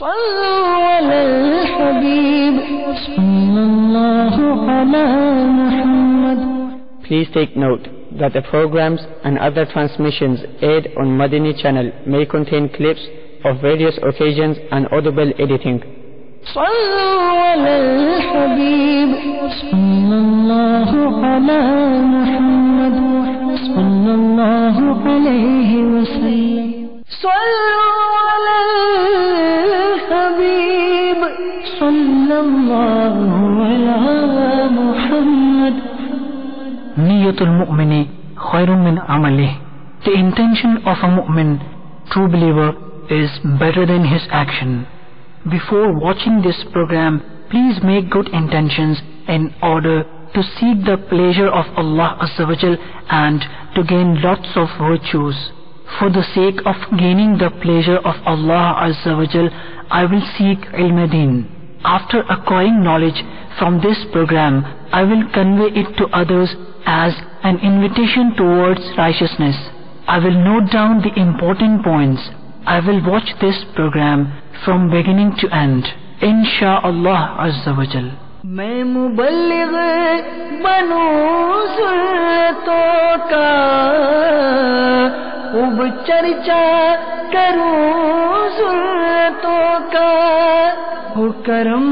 صلوا على الحبيب صلى الله على محمد. Please take note that the programs and other transmissions aired on Madani channel may contain clips of various occasions and audible editing. صلوا على الحبيب صلى الله على محمد صلى الله عليه وسلم. صلوا على الحبيب صلى الله على محمد. نیت المؤمن خیر من عملہ. The intention of a mu'min, true believer, is better than his action. Before watching this program, please make good intentions in order to seek the pleasure of Allah Azza wa Jal and to gain lots of virtues. For the sake of gaining the pleasure of Allah Azza wa Jal, I will seek ilm deen. After acquiring knowledge from this program, I will convey it to others as an invitation towards righteousness. I will note down the important points. I will watch this program from beginning to end. Insha'Allah Azza wa Jal. میں مبلغ بنو ذلتوں کا خوب چرچا کروں ذلتوں کا، ہو کرم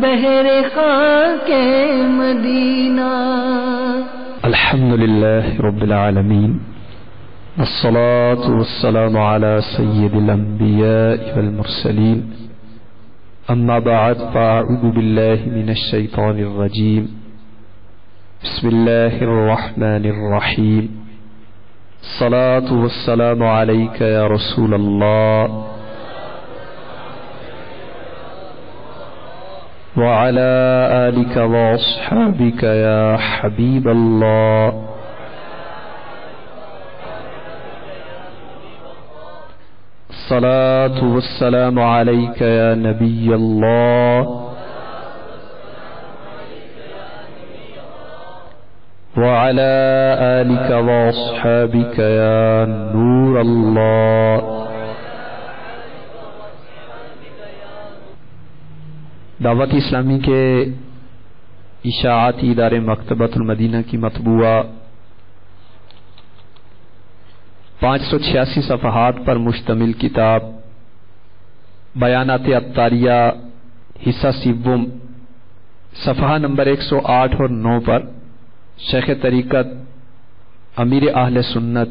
بہر خاک مدینہ. الحمدللہ رب العالمین، والصلاة والسلام على سید الانبیاء والمرسلین. اما بعد فاعوذ باللہ من الشیطان الرجیم. بسم اللہ الرحمن الرحیم. الصلاة والسلام علیک یا رسول اللہ وعلى آلك وأصحابك يا حبيب الله. الصلاة والسلام عليك يا نبي الله وعلى آلك وأصحابك يا نور الله. دعوت اسلامی کے اشاعتی ادارے مکتبۃ المدینہ کی مطبوعہ 586 صفحات پر مشتمل کتاب بیانات عطاریہ حصہ سوم، صفحہ نمبر 108 اور 9 پر شیخ طریقت امیر اہل سنت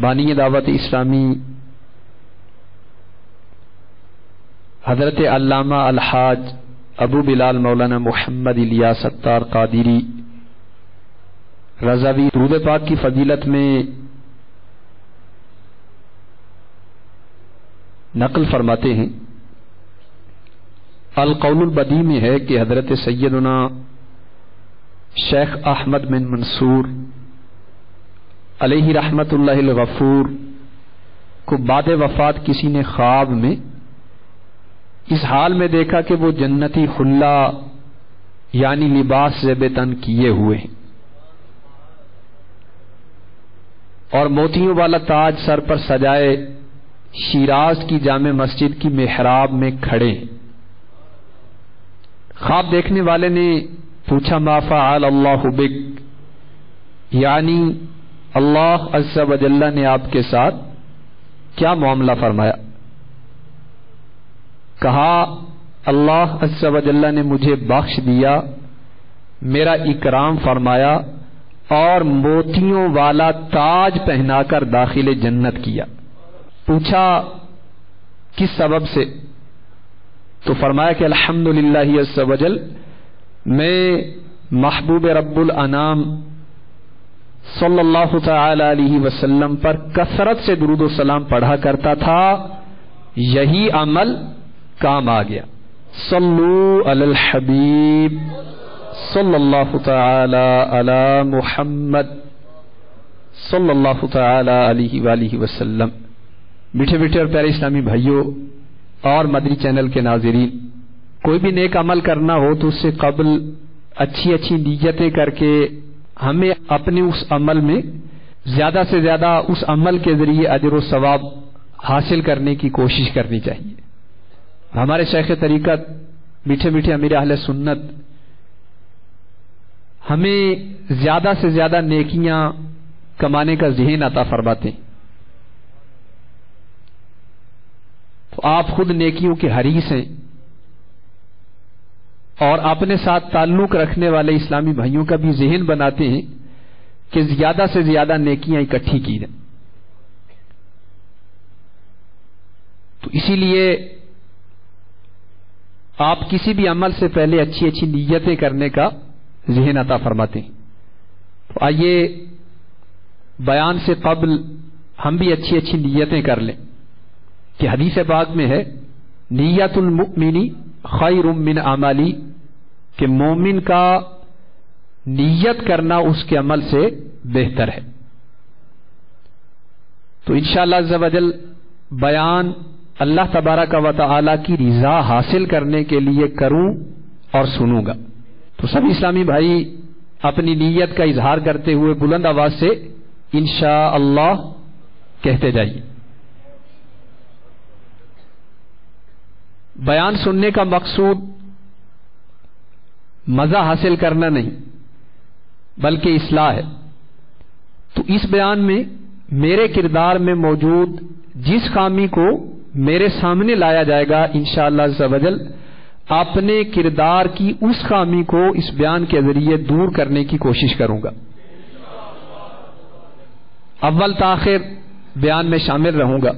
بانی دعوت اسلامی حضرت علامہ الحاج ابو بلال مولانا محمد الیاس ستار قادری رضوی درود پاک کی فضیلت میں نقل فرماتے ہیں. القول البدیع میں ہے کہ حضرت سیدنا شیخ احمد بن منصور علیہ رحمت اللہ الغفور کو بعد وفات کسی نے خواب میں اس حال میں دیکھا کہ وہ جنتی خلا یعنی لباس زیب تن کیے ہوئے ہیں اور موتیوں والا تاج سر پر سجائے شیراز کی جامع مسجد کی محراب میں کھڑے. خواب دیکھنے والے نے پوچھا ما فعل اللہ بک، یعنی اللہ عز و جل نے آپ کے ساتھ کیا معاملہ فرمایا؟ کہا اللہ عز و جل نے مجھے بخش دیا، میرا اکرام فرمایا اور موتیوں والا تاج پہنا کر داخل جنت کیا. پوچھا کس سبب سے؟ تو فرمایا کہ الحمدللہ عز و جل، میں محبوب رب الانام صلی اللہ تعالی علیہ وسلم پر کثرت سے درود و سلام پڑھا کرتا تھا، یہی عمل کام آ گیا. صلو علی الحبیب صلی اللہ تعالی علی محمد صلی اللہ تعالی علیہ وآلہ وسلم. میٹھے میٹھے اور پیارے اسلامی بھائیوں اور مدنی چینل کے ناظرین، کوئی بھی نیک عمل کرنا ہو تو اس سے قبل اچھی اچھی نیتیں کر کے ہمیں اپنے اس عمل میں زیادہ سے زیادہ اس عمل کے ذریعے اجر و ثواب حاصل کرنے کی کوشش کرنی چاہیے. ہمارے شیخ طریقت میٹھے میٹھے امیر اہل سنت ہمیں زیادہ سے زیادہ نیکیاں کمانے کا ذہن عطا فرماتے ہیں. تو آپ خود نیکیوں کے حریص ہیں اور اپنے ساتھ تعلق رکھنے والے اسلامی بھائیوں کا بھی ذہن بناتے ہیں کہ زیادہ سے زیادہ نیکیاں اکٹھی کی جائیں. تو اسی لیے آپ کسی بھی عمل سے پہلے اچھی اچھی نیتیں کرنے کا ذہن عطا فرماتے ہیں. تو آئیے بیان سے قبل ہم بھی اچھی اچھی نیتیں کر لیں کہ حدیث پاک میں ہے نیت المؤمن خیر من عملی، کہ مومن کا نیت کرنا اس کے عمل سے بہتر ہے. تو انشاءاللہ عز و جل بیان اللہ تبارک و تعالی کی رضا حاصل کرنے کے لیے کروں اور سنوں گا. تو سبھی اسلامی بھائی اپنی نیت کا اظہار کرتے ہوئے بلند آواز سے انشاءاللہ کہتے جائیے. بیان سننے کا مقصود مزہ حاصل کرنا نہیں بلکہ اصلاح ہے. تو اس بیان میں میرے کردار میں موجود جس خامی کو میرے سامنے لایا جائے گا انشاءاللہ عز و جل اپنے کردار کی اس خامی کو اس بیان کے ذریعے دور کرنے کی کوشش کروں گا. اول تاخیر بیان میں شامل رہوں گا.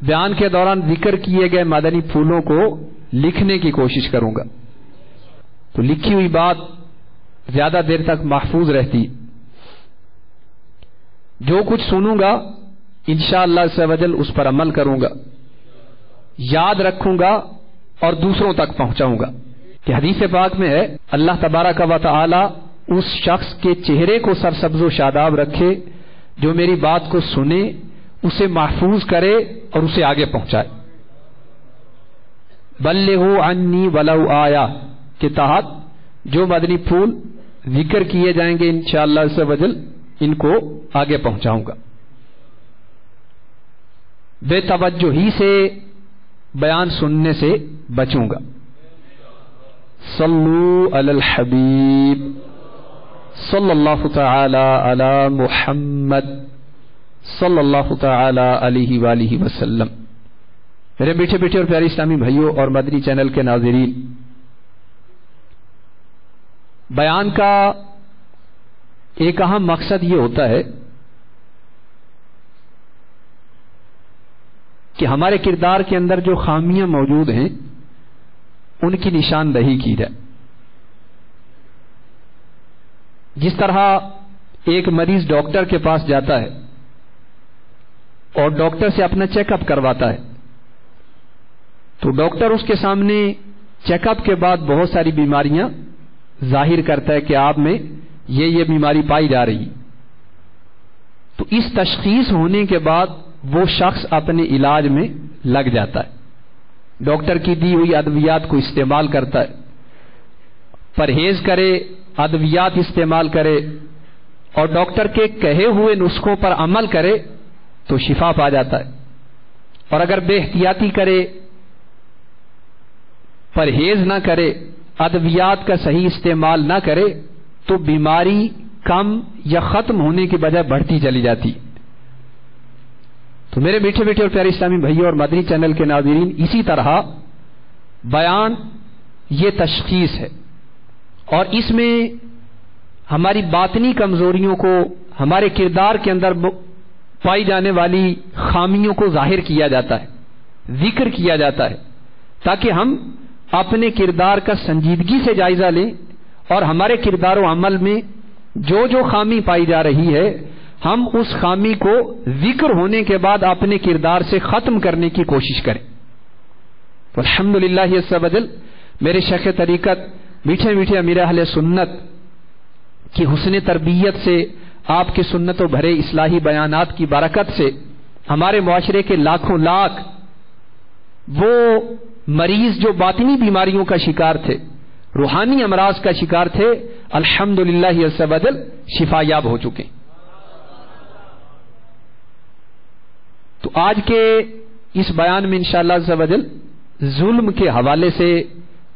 بیان کے دوران ذکر کیے گئے مدنی پھولوں کو لکھنے کی کوشش کروں گا. تو لکھی ہوئی بات زیادہ دیر تک محفوظ رہتی. جو کچھ سنوں گا انشاءاللہ عز و جل اس پر عمل کروں گا، یاد رکھوں گا اور دوسروں تک پہنچاؤں گا. کہ حدیث پاک میں ہے اللہ تبارک و تعالی اس شخص کے چہرے کو سرسبز و شاداب رکھے جو میری بات کو سنے، اسے محفوظ کرے اور اسے آگے پہنچائے. بلغوا عنی ولو آیا کے تحت جو مدنی پھول ذکر کیے جائیں گے انشاءاللہ عز و جل ان کو آگے پہنچاؤں گا. بے توجہی سے بیان سننے سے بچوں گا. صلو علی الحبیب صلی اللہ تعالی علی محمد صلی اللہ تعالی علیہ وآلہ وسلم. میرے بیٹھے بیٹھے اور پیارے اسلامی بھائیوں اور مدنی چینل کے ناظرین، بیان کا ایک اہم مقصد یہ ہوتا ہے کہ ہمارے کردار کے اندر جو خامیاں موجود ہیں ان کی نشاندہی کی جائے. جس طرح ایک مریض ڈاکٹر کے پاس جاتا ہے اور ڈاکٹر سے اپنا چیک اپ کرواتا ہے، تو ڈاکٹر اس کے سامنے چیک اپ کے بعد بہت ساری بیماریاں ظاہر کرتا ہے کہ آپ میں یہ بیماری پائی جا رہی. تو اس تشخیص ہونے کے بعد وہ شخص اپنے علاج میں لگ جاتا ہے، ڈاکٹر کی دی ہوئی ادویات کو استعمال کرتا ہے، پرہیز کرے، ادویات استعمال کرے اور ڈاکٹر کے کہے ہوئے نسخوں پر عمل کرے تو شفا پا جاتا ہے. اور اگر بے احتیاطی کرے، پرہیز نہ کرے، ادویات کا صحیح استعمال نہ کرے تو بیماری کم یا ختم ہونے کی بجائے بڑھتی چلی جاتی. تو میرے میٹھے میٹھے اور پیارے اسلامی بھائیوں اور مدنی چینل کے ناظرین، اسی طرح بیان یہ تشخیص ہے اور اس میں ہماری باطنی کمزوریوں کو، ہمارے کردار کے اندر پائی جانے والی خامیوں کو ظاہر کیا جاتا ہے، ذکر کیا جاتا ہے، تاکہ ہم اپنے کردار کا سنجیدگی سے جائزہ لیں اور ہمارے کردار و عمل میں جو جو خامی پائی جا رہی ہے ہم اس خامی کو ذکر ہونے کے بعد اپنے کردار سے ختم کرنے کی کوشش کریں. الحمدللہ عز و جل میرے شیخ طریقت میٹھے میٹھے امیر اہل سنت کی حسن تربیت سے، آپ کے سنت و بھرے اصلاحی بیانات کی برکت سے ہمارے معاشرے کے لاکھوں لاکھ وہ مریض جو باطنی بیماریوں کا شکار تھے، روحانی امراض کا شکار تھے، الحمدللہ عز و جل شفا یاب ہو چکے. تو آج کے اس بیان میں انشاءاللہ عز و جل ظلم کے حوالے سے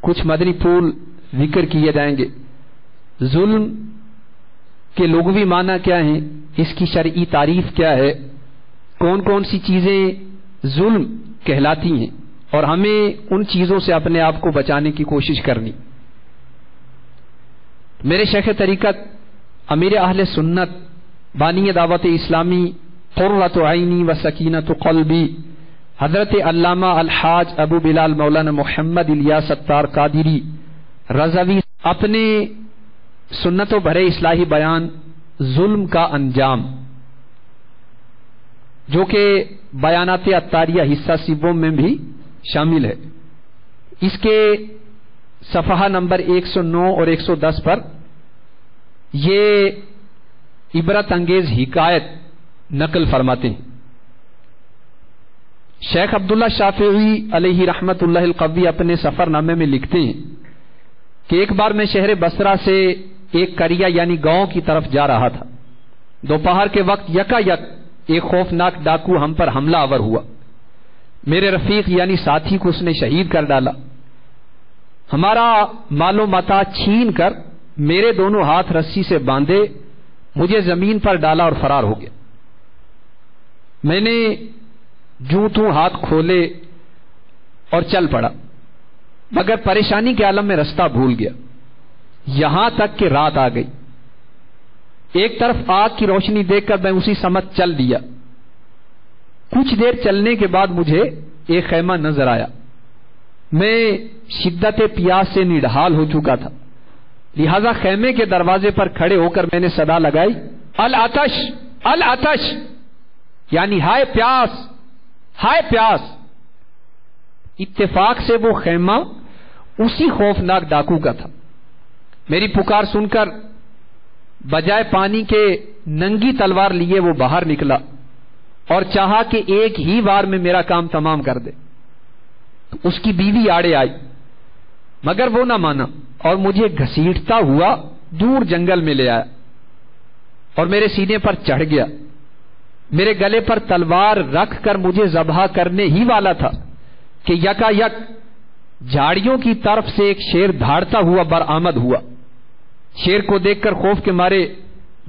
کچھ مدنی پھول ذکر کیے جائیں گے. ظلم کے لغوی معنی کیا ہیں, اس کی شرعی تعریف کیا ہے, کون کون سی چیزیں ظلم کہلاتی ہیں, اور ہمیں ان چیزوں سے اپنے آپ کو بچانے کی کوشش کرنی. میرے شیخ طریقت امیر اہل سنت بانی دعوت اسلامی قرۃ عینی و سکینۃ قلبی حضرت علامہ الحاج ابو بلال مولانا محمد الیاس ستار قادری رضوی اپنے سنت و بھرے اصلاحی بیان ظلم کا انجام, جو کہ بیانات عطاریہ حصہ سیبوں میں بھی شامل ہے, اس کے صفحہ نمبر 109 اور 110 پر یہ عبرت انگیز حکایت نقل فرماتے ہیں. شیخ عبداللہ شافعی علیہ رحمت اللہ القوی اپنے سفر نامے میں لکھتے ہیں کہ ایک بار میں شہر بصرہ سے ایک قریہ یعنی گاؤں کی طرف جا رہا تھا. دوپہر کے وقت یکا یک ایک خوفناک ڈاکو ہم پر حملہ آور ہوا. میرے رفیق یعنی ساتھی کو اس نے شہید کر ڈالا. ہمارا مال و متاع چھین کر میرے دونوں ہاتھ رسی سے باندھے مجھے زمین پر ڈالا اور فرار ہو گیا. میں نے جوں توں ہاتھ کھولے اور چل پڑا, مگر پریشانی کے عالم میں رستہ بھول گیا, یہاں تک کہ رات آ گئی. ایک طرف آگ کی روشنی دیکھ کر میں اسی سمت چل دیا. کچھ دیر چلنے کے بعد مجھے ایک خیمہ نظر آیا. میں شدت پیاس سے نڈھال ہو چکا تھا, لہذا خیمے کے دروازے پر کھڑے ہو کر میں نے صدا لگائی, العطش العطش, یعنی ہائے پیاس ہائے پیاس. اتفاق سے وہ خیمہ اسی خوفناک ڈاکو کا تھا. میری پکار سن کر بجائے پانی کے ننگی تلوار لیے وہ باہر نکلا اور چاہا کہ ایک ہی بار میں میرا کام تمام کر دے. اس کی بیوی آڑے آئی, مگر وہ نہ مانا اور مجھے گھسیٹتا ہوا دور جنگل میں لے آیا اور میرے سینے پر چڑھ گیا. میرے گلے پر تلوار رکھ کر مجھے ذبح کرنے ہی والا تھا کہ یکا یک جھاڑیوں کی طرف سے ایک شیر دھاڑتا ہوا برآمد ہوا. شیر کو دیکھ کر خوف کے مارے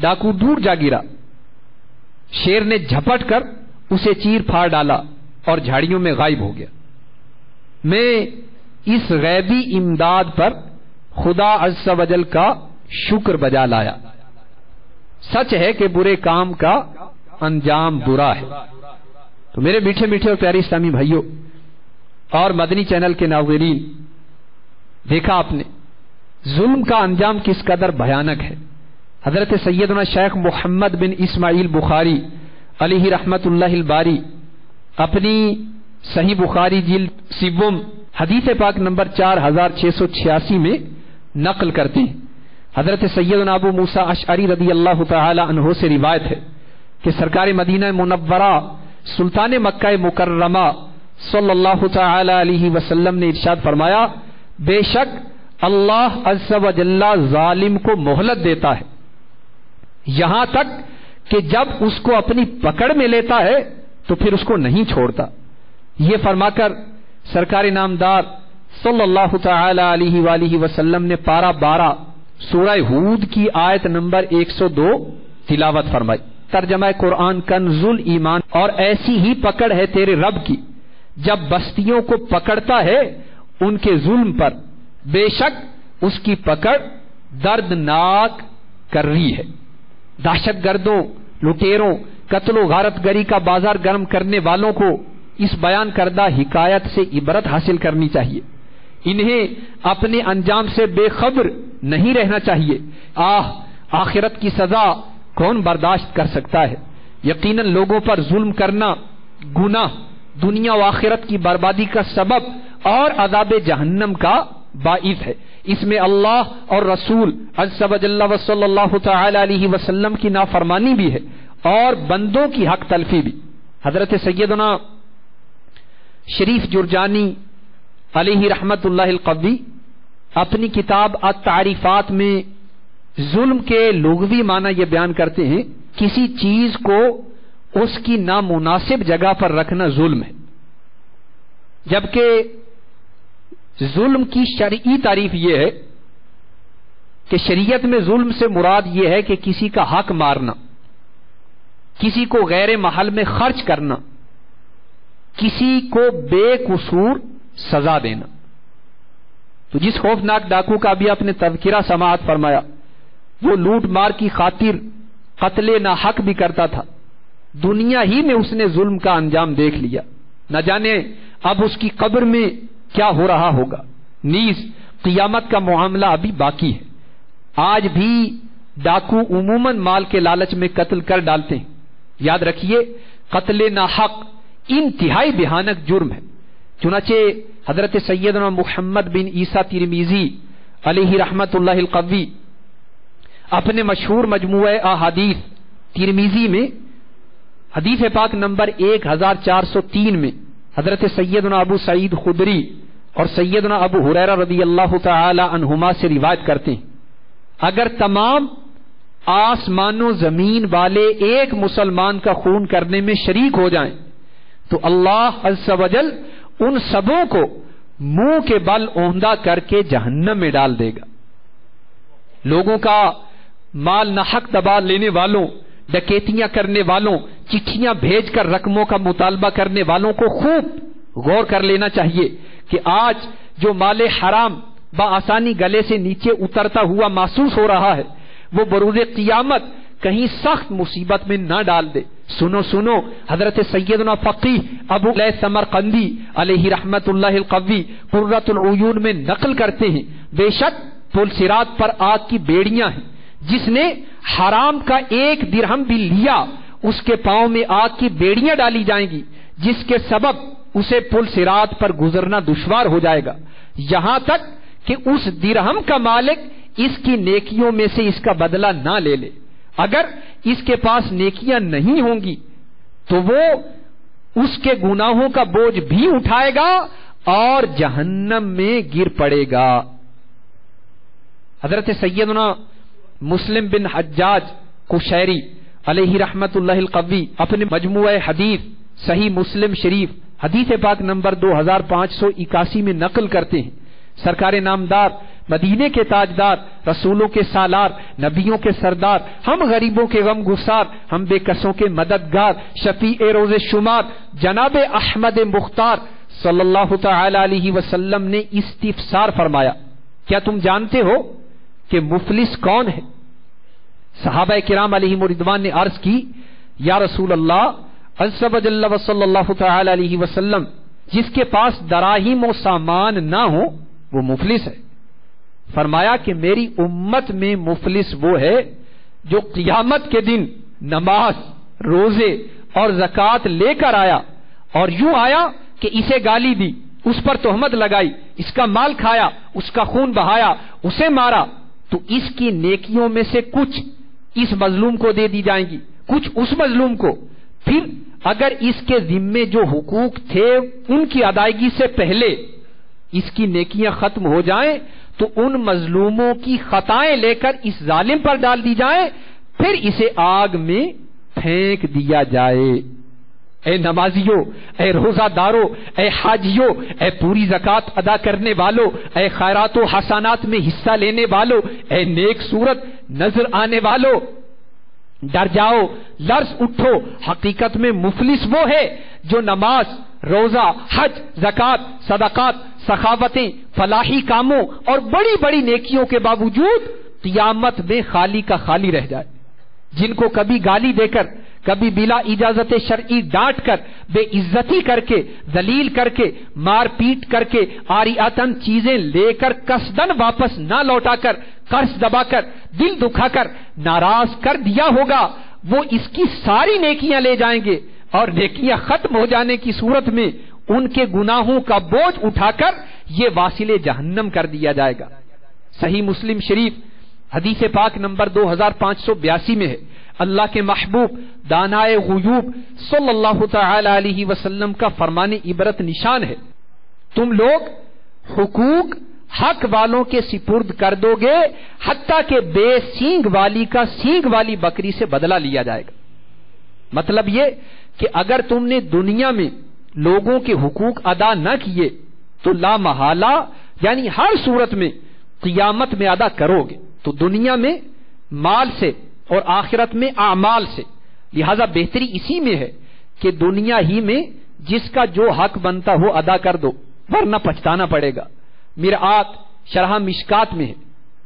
ڈاکو دور جا گرا. شیر نے جھپٹ کر اسے چیر پھاڑ ڈالا اور جھاڑیوں میں غائب ہو گیا. میں اس غیبی امداد پر خدا عز و جل کا شکر بجا لایا. سچ ہے کہ برے کام کا انجام برا ہے. تو میرے میٹھے میٹھے اور پیارے اسلامی بھائیوں اور مدنی چینل کے ناظرین, دیکھا آپ نے ظلم کا انجام کس قدر بھیانک ہے. حضرت سیدنا شیخ محمد بن اسماعیل بخاری علیہ رحمت اللہ الباری اپنی صحیح بخاری جلد سیوم حدیث پاک نمبر 4686 میں نقل کرتے ہیں. حضرت سیدنا ابو موسیٰ اشعری رضی اللہ تعالی عنہ سے روایت ہے کہ سرکار مدینہ منورہ سلطان مکہ مکرمہ صلی اللہ تعالی علیہ وسلم نے ارشاد فرمایا, بے شک اللہ عز و جل ظالم کو مہلت دیتا ہے یہاں تک کہ جب اس کو اپنی پکڑ میں لیتا ہے تو پھر اس کو نہیں چھوڑتا. یہ فرما کر سرکار نامدار صلی اللہ تعالی علیہ وآلہ وسلم نے پارہ 12 سورہ ہود کی آیت نمبر 102 تلاوت فرمائی. ترجمہ قرآن کنز ایمان, اور ایسی ہی پکڑ ہے تیرے رب کی جب بستیوں کو پکڑتا ہے ان کے ظلم پر, بے شک اس کی پکڑ دردناک کر رہی ہے. دہشت گردوں, لٹیروں, قتل و غارت گری کا بازار گرم کرنے والوں کو اس بیان کردہ حکایت سے عبرت حاصل کرنی چاہیے. انہیں اپنے انجام سے بے خبر نہیں رہنا چاہیے. آخرت کی سزا کون برداشت کر سکتا ہے؟ یقیناً لوگوں پر ظلم کرنا گناہ دنیا و آخرت کی بربادی کا سبب اور عذاب جہنم کا باعث ہے. اس میں اللہ اور رسول عز و جل و صلی اللہ تعالی علیہ وسلم کی نافرمانی بھی ہے اور بندوں کی حق تلفی بھی. حضرت سیدنا شریف جرجانی علیہ رحمت اللہ القوی اپنی کتاب التعریفات میں ظلم کے لغوی معنی یہ بیان کرتے ہیں, کسی چیز کو اس کی نامناسب جگہ پر رکھنا ظلم ہے. جبکہ ظلم کی شرعی تعریف یہ ہے کہ شریعت میں ظلم سے مراد یہ ہے کہ کسی کا حق مارنا، کسی کو غیر محل میں خرچ کرنا، کسی کو بے قصور سزا دینا۔ تو جس خوفناک ڈاکو کا بھی اپنے تذکرہ سماعت فرمایا، وہ لوٹ مار کی خاطر قتل ناحق بھی کرتا تھا، دنیا ہی میں اس نے ظلم کا انجام دیکھ لیا، نہ جانے اب اس کی قبر میں کیا ہو رہا ہوگا، نیز قیامت کا معاملہ ابھی باقی ہے۔ آج بھی ڈاکو عموماً مال کے لالچ میں قتل کر ڈالتے ہیں۔ یاد رکھیے قتل ناحق انتہائی بھیانک جرم ہے، چنانچہ حضرت سیدنا محمد بن عیسیٰ ترمذی علیہ رحمت اللہ القوی اپنے مشہور مجموعہ احادیث ترمذی میں حدیث پاک نمبر 1403 میں حضرت سیدنا ابو سعید خدری اور سیدنا ابو ہریرہ رضی اللہ تعالی عنہما سے روایت کرتے ہیں، اگر تمام آسمان و زمین والے ایک مسلمان کا خون کرنے میں شریک ہو جائیں تو اللہ عز و جل ان سبوں کو منہ کے بل اوندھا کر کے جہنم میں ڈال دے گا۔ لوگوں کا مال ناحق دبا لینے والوں، ڈکیتیاں کرنے والوں، چٹھیاں بھیج کر رقموں کا مطالبہ کرنے والوں کو خوب غور کر لینا چاہیے کہ آج جو مال حرام بآسانی گلے سے نیچے اترتا ہوا محسوس ہو رہا ہے، وہ بروز قیامت کہیں سخت مصیبت میں نہ ڈال دے۔ سنو سنو، حضرت سیدنا فقیہ ابو لیث سمرقندی علیہ رحمت اللہ القوی قرۃ العیون میں نقل کرتے ہیں، بے شک پل صراط پر آگ کی بیڑیاں ہیں، جس نے حرام کا 1 درہم بھی لیا اس کے پاؤں میں آگ کی بیڑیاں ڈالی جائیں گی، جس کے سبب اسے پل صراط پر گزرنا دشوار ہو جائے گا، یہاں تک کہ اس درہم کا مالک اس کی نیکیوں میں سے اس کا بدلہ نہ لے لے۔ اگر اس کے پاس نیکیاں نہیں ہوں گی تو وہ اس کے گناہوں کا بوجھ بھی اٹھائے گا اور جہنم میں گر پڑے گا۔ حضرت سیدنا مسلم بن حجاج قشیری علیہ رحمت اللہ القوی اپنے مجموعہ حدیث صحیح مسلم شریف حدیث پاک نمبر 2581 میں نقل کرتے ہیں، سرکار نامدار، مدینے کے تاجدار، رسولوں کے سالار، نبیوں کے سردار، ہم غریبوں کے غم گسار، ہم بے کسوں کے مددگار، شفیع روز شمار، جناب احمد مختار صلی اللہ تعالی علیہ وسلم نے استفسار فرمایا، کیا تم جانتے ہو کہ مفلس کون ہے؟ صحابہ کرام علیہم رضوان نے عرض کی، یا رسول اللہ عز و جل و صلی اللہ تعالی علیہ وسلم، جس کے پاس دراہیم و سامان نہ ہو وہ مفلس ہے۔ فرمایا کہ میری امت میں مفلس وہ ہے جو قیامت کے دن نماز، روزے اور زکوٰۃ لے کر آیا اور یوں آیا کہ اسے گالی دی، اس پر تہمت لگائی، اس کا مال کھایا، اس کا خون بہایا، اسے مارا، تو اس کی نیکیوں میں سے کچھ اس مظلوم کو دے دی جائیں گی، کچھ اس مظلوم کو، پھر اگر اس کے ذمے جو حقوق تھے ان کی ادائیگی سے پہلے اس کی نیکیاں ختم ہو جائیں تو ان مظلوموں کی خطائیں لے کر اس ظالم پر ڈال دی جائیں، پھر اسے آگ میں پھینک دیا جائے۔ اے نمازیوں، اے روزہ داروں، اے حاجیوں، اے پوری زکوٰۃ ادا کرنے والوں، اے خیرات و حسنات میں حصہ لینے والوں، اے نیک صورت نظر آنے والوں، ڈر جاؤ، لرز اٹھو، حقیقت میں مفلس وہ ہے جو نماز، روزہ، حج، زکوٰۃ، صدقات، سخاوتیں، فلاحی کاموں اور بڑی بڑی نیکیوں کے باوجود قیامت میں خالی کا خالی رہ جائے، جن کو کبھی گالی دے کر، کبھی بلا اجازت شرعی ڈانٹ کر، بے عزتی کر کے، ذلیل کر کے، مار پیٹ کر کے، عاریتاً چیزیں لے کر قصداً واپس نہ لوٹا کر، قرض دبا کر، دل دکھا کر ناراض کر دیا ہوگا، وہ اس کی ساری نیکیاں لے جائیں گے اور نیکیاں ختم ہو جانے کی صورت میں ان کے گناہوں کا بوجھ اٹھا کر یہ واصل جہنم کر دیا جائے گا۔ صحیح مسلم شریف حدیث پاک نمبر 2582 میں ہے، اللہ کے محبوب دانائے غیوب صلی اللہ تعالی علیہ وسلم کا فرمان عبرت نشان ہے، تم لوگ حقوق حق والوں کے سپرد کر دو گے حتیٰ کہ بے سینگ والی کا سینگ والی بکری سے بدلہ لیا جائے گا۔ مطلب یہ کہ اگر تم نے دنیا میں لوگوں کے حقوق ادا نہ کیے تو لا محالہ یعنی ہر صورت میں قیامت میں ادا کرو گے، تو دنیا میں مال سے اور آخرت میں اعمال سے. لہذا بہتری اسی میں ہے کہ دنیا ہی میں جس کا جو حق بنتا ہو ادا کر دو، ورنہ پچھتانا پڑے گا. مرآت شرح مشکات میں ہے،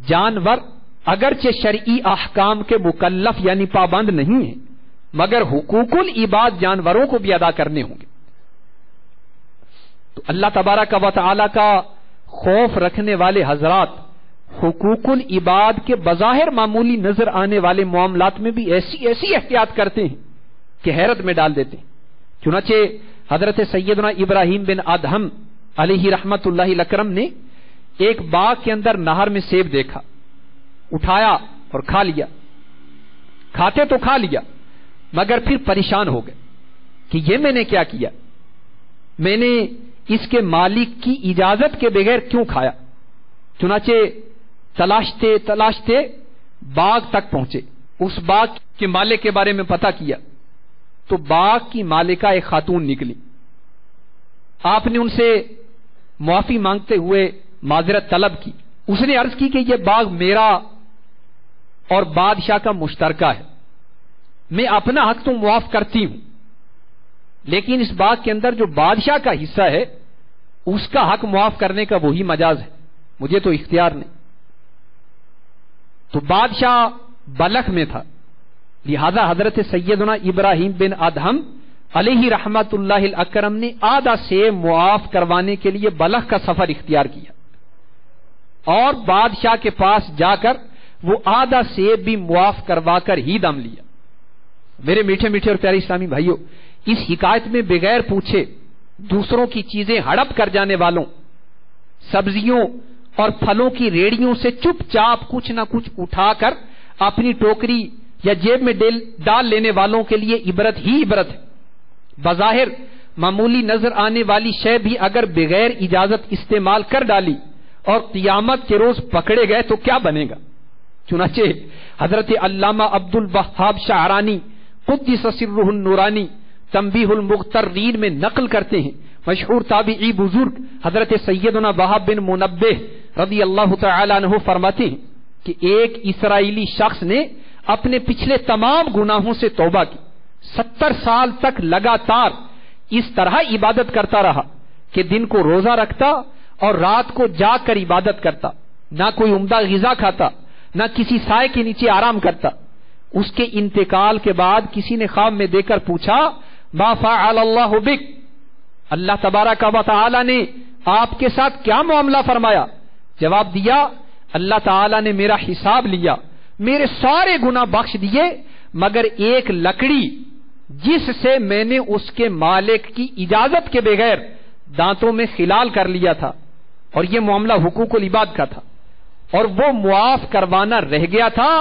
جانور اگرچہ شرعی احکام کے مکلف یعنی پابند نہیں ہیں، مگر حقوق العباد جانوروں کو بھی ادا کرنے ہوں گے. تو اللہ تبارک و تعالی کا خوف رکھنے والے حضرات حقوق العباد کے بظاہر معمولی نظر آنے والے معاملات میں بھی ایسی احتیاط کرتے ہیں کہ حیرت میں ڈال دیتے ہیں. چنانچہ حضرت سیدنا ابراہیم بن ادہم علیہ رحمت اللہ الاکرم نے ایک باغ کے اندر نہر میں سیب دیکھا، اٹھایا اور کھا لیا. کھاتے تو کھا لیا مگر پھر پریشان ہو گئے کہ یہ میں نے کیا کیا، میں نے اس کے مالک کی اجازت کے بغیر کیوں کھایا. چنانچہ تلاشتے تلاشتے باغ تک پہنچے، اس باغ کے مالک کے بارے میں پتہ کیا تو باغ کی مالکہ ایک خاتون نکلی. آپ نے ان سے معافی مانگتے ہوئے معذرت طلب کی. اس نے عرض کی کہ یہ باغ میرا اور بادشاہ کا مشترکہ ہے، میں اپنا حق تو معاف کرتی ہوں لیکن اس باغ کے اندر جو بادشاہ کا حصہ ہے اس کا حق معاف کرنے کا وہی مجاز ہے، مجھے تو اختیار نہیں. تو بادشاہ بلخ میں تھا، لہذا حضرت سیدنا ابراہیم بن ادہم علیہ رحمت اللہ الاکرم نے آدھا سیب معاف کروانے کے لیے بلخ کا سفر اختیار کیا اور بادشاہ کے پاس جا کر وہ آدھا سیب بھی معاف کروا کر ہی دم لیا. میرے میٹھے میٹھے اور پیارے اسلامی بھائیوں، اس حکایت میں بغیر پوچھے دوسروں کی چیزیں ہڑپ کر جانے والوں، سبزیوں اور پھلوں کی ریڑیوں سے چپ چاپ کچھ نہ کچھ اٹھا کر اپنی ٹوکری یا جیب میں ڈال لینے والوں کے لیے عبرت ہی عبرت ہے. بظاہر معمولی نظر آنے والی شے بھی اگر بغیر اجازت استعمال کر ڈالی اور قیامت کے روز پکڑے گئے تو کیا بنے گا. چنانچہ حضرت علامہ عبد الوہاب شعرانی قدس سرہ النورانی تنبیہ المغترین میں نقل کرتے ہیں، مشہور تابعی بزرگ حضرت سیدنا وہاب بن منبہ رضی اللہ تعالی عنہ فرماتے ہیں کہ ایک اسرائیلی شخص نے اپنے پچھلے تمام گناہوں سے توبہ کی، 70 سال تک لگاتار اس طرح عبادت کرتا رہا کہ دن کو روزہ رکھتا اور رات کو جاگ کر عبادت کرتا، نہ کوئی عمدہ غذا کھاتا، نہ کسی سائے کے نیچے آرام کرتا. اس کے انتقال کے بعد کسی نے خواب میں دے کر پوچھا ما فعل اللہ بک، اللہ تبارک و تعالی نے آپ کے ساتھ کیا معاملہ فرمایا؟ جواب دیا اللہ تعالی نے میرا حساب لیا، میرے سارے گناہ بخش دیے مگر ایک لکڑی جس سے میں نے اس کے مالک کی اجازت کے بغیر دانتوں میں خلال کر لیا تھا اور یہ معاملہ حقوق العباد کا تھا اور وہ معاف کروانا رہ گیا تھا،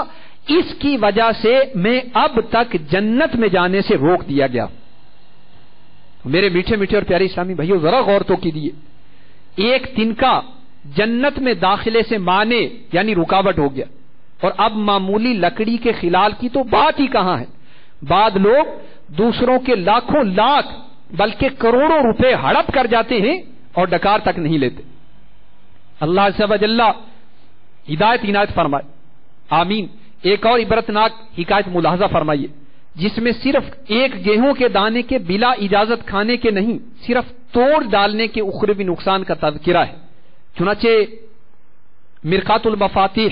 اس کی وجہ سے میں اب تک جنت میں جانے سے روک دیا گیا. میرے میٹھے میٹھے اور پیارے اسلامی بھائیوں، ذرا غور تو کیجیے، ایک تنکا جنت میں داخلے سے مانے یعنی رکاوٹ ہو گیا اور اب معمولی لکڑی کے خلال کی تو بات ہی کہاں ہے. بعد لوگ دوسروں کے لاکھوں لاکھ بلکہ کروڑوں روپے ہڑپ کر جاتے ہیں اور ڈکار تک نہیں لیتے. اللہ عز و جل ہدایت عنایت فرمائے، آمین. ایک اور عبرتناک حکایت ملاحظہ فرمائیے جس میں صرف ایک گیہوں کے دانے کے بلا اجازت کھانے کے نہیں، صرف توڑ ڈالنے کے اخروی نقصان کا تذکرہ ہے. چنانچہ مرقات المفاتیح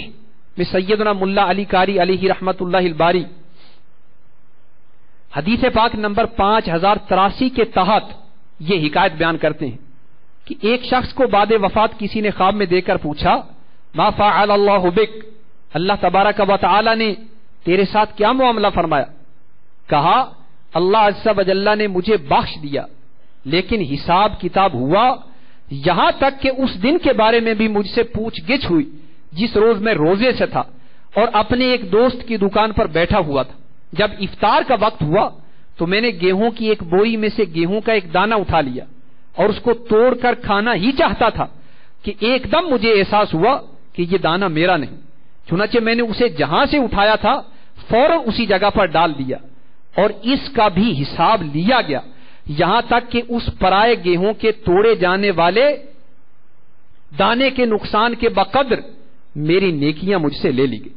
میں سیدنا ملا علی قاری علیہ رحمت اللہ الباری حدیث پاک نمبر 5083 کے تحت یہ حکایت بیان کرتے ہیں کہ ایک شخص کو بعد وفات کسی نے خواب میں دے کر پوچھا ما فعل اللہ بک، اللہ تبارک و تعالی نے تیرے ساتھ کیا معاملہ فرمایا؟ کہا اللہ عز و جل نے مجھے بخش دیا لیکن حساب کتاب ہوا، یہاں تک کہ اس دن کے بارے میں بھی مجھ سے پوچھ گچھ ہوئی جس روز میں روزے سے تھا اور اپنے ایک دوست کی دکان پر بیٹھا ہوا تھا. جب افطار کا وقت ہوا تو میں نے گیہوں کی ایک بوری میں سے گیہوں کا ایک دانہ اٹھا لیا اور اس کو توڑ کر کھانا ہی چاہتا تھا کہ ایک دم مجھے احساس ہوا کہ یہ دانہ میرا نہیں. چنانچہ میں نے اسے جہاں سے اٹھایا تھا فوراً اسی جگہ پر ڈال دیا اور اس کا بھی حساب لیا گیا یہاں تک کہ اس پرائے گیہوں کے توڑے جانے والے دانے کے نقصان کے بقدر میری نیکیاں مجھ سے لے لی گئی.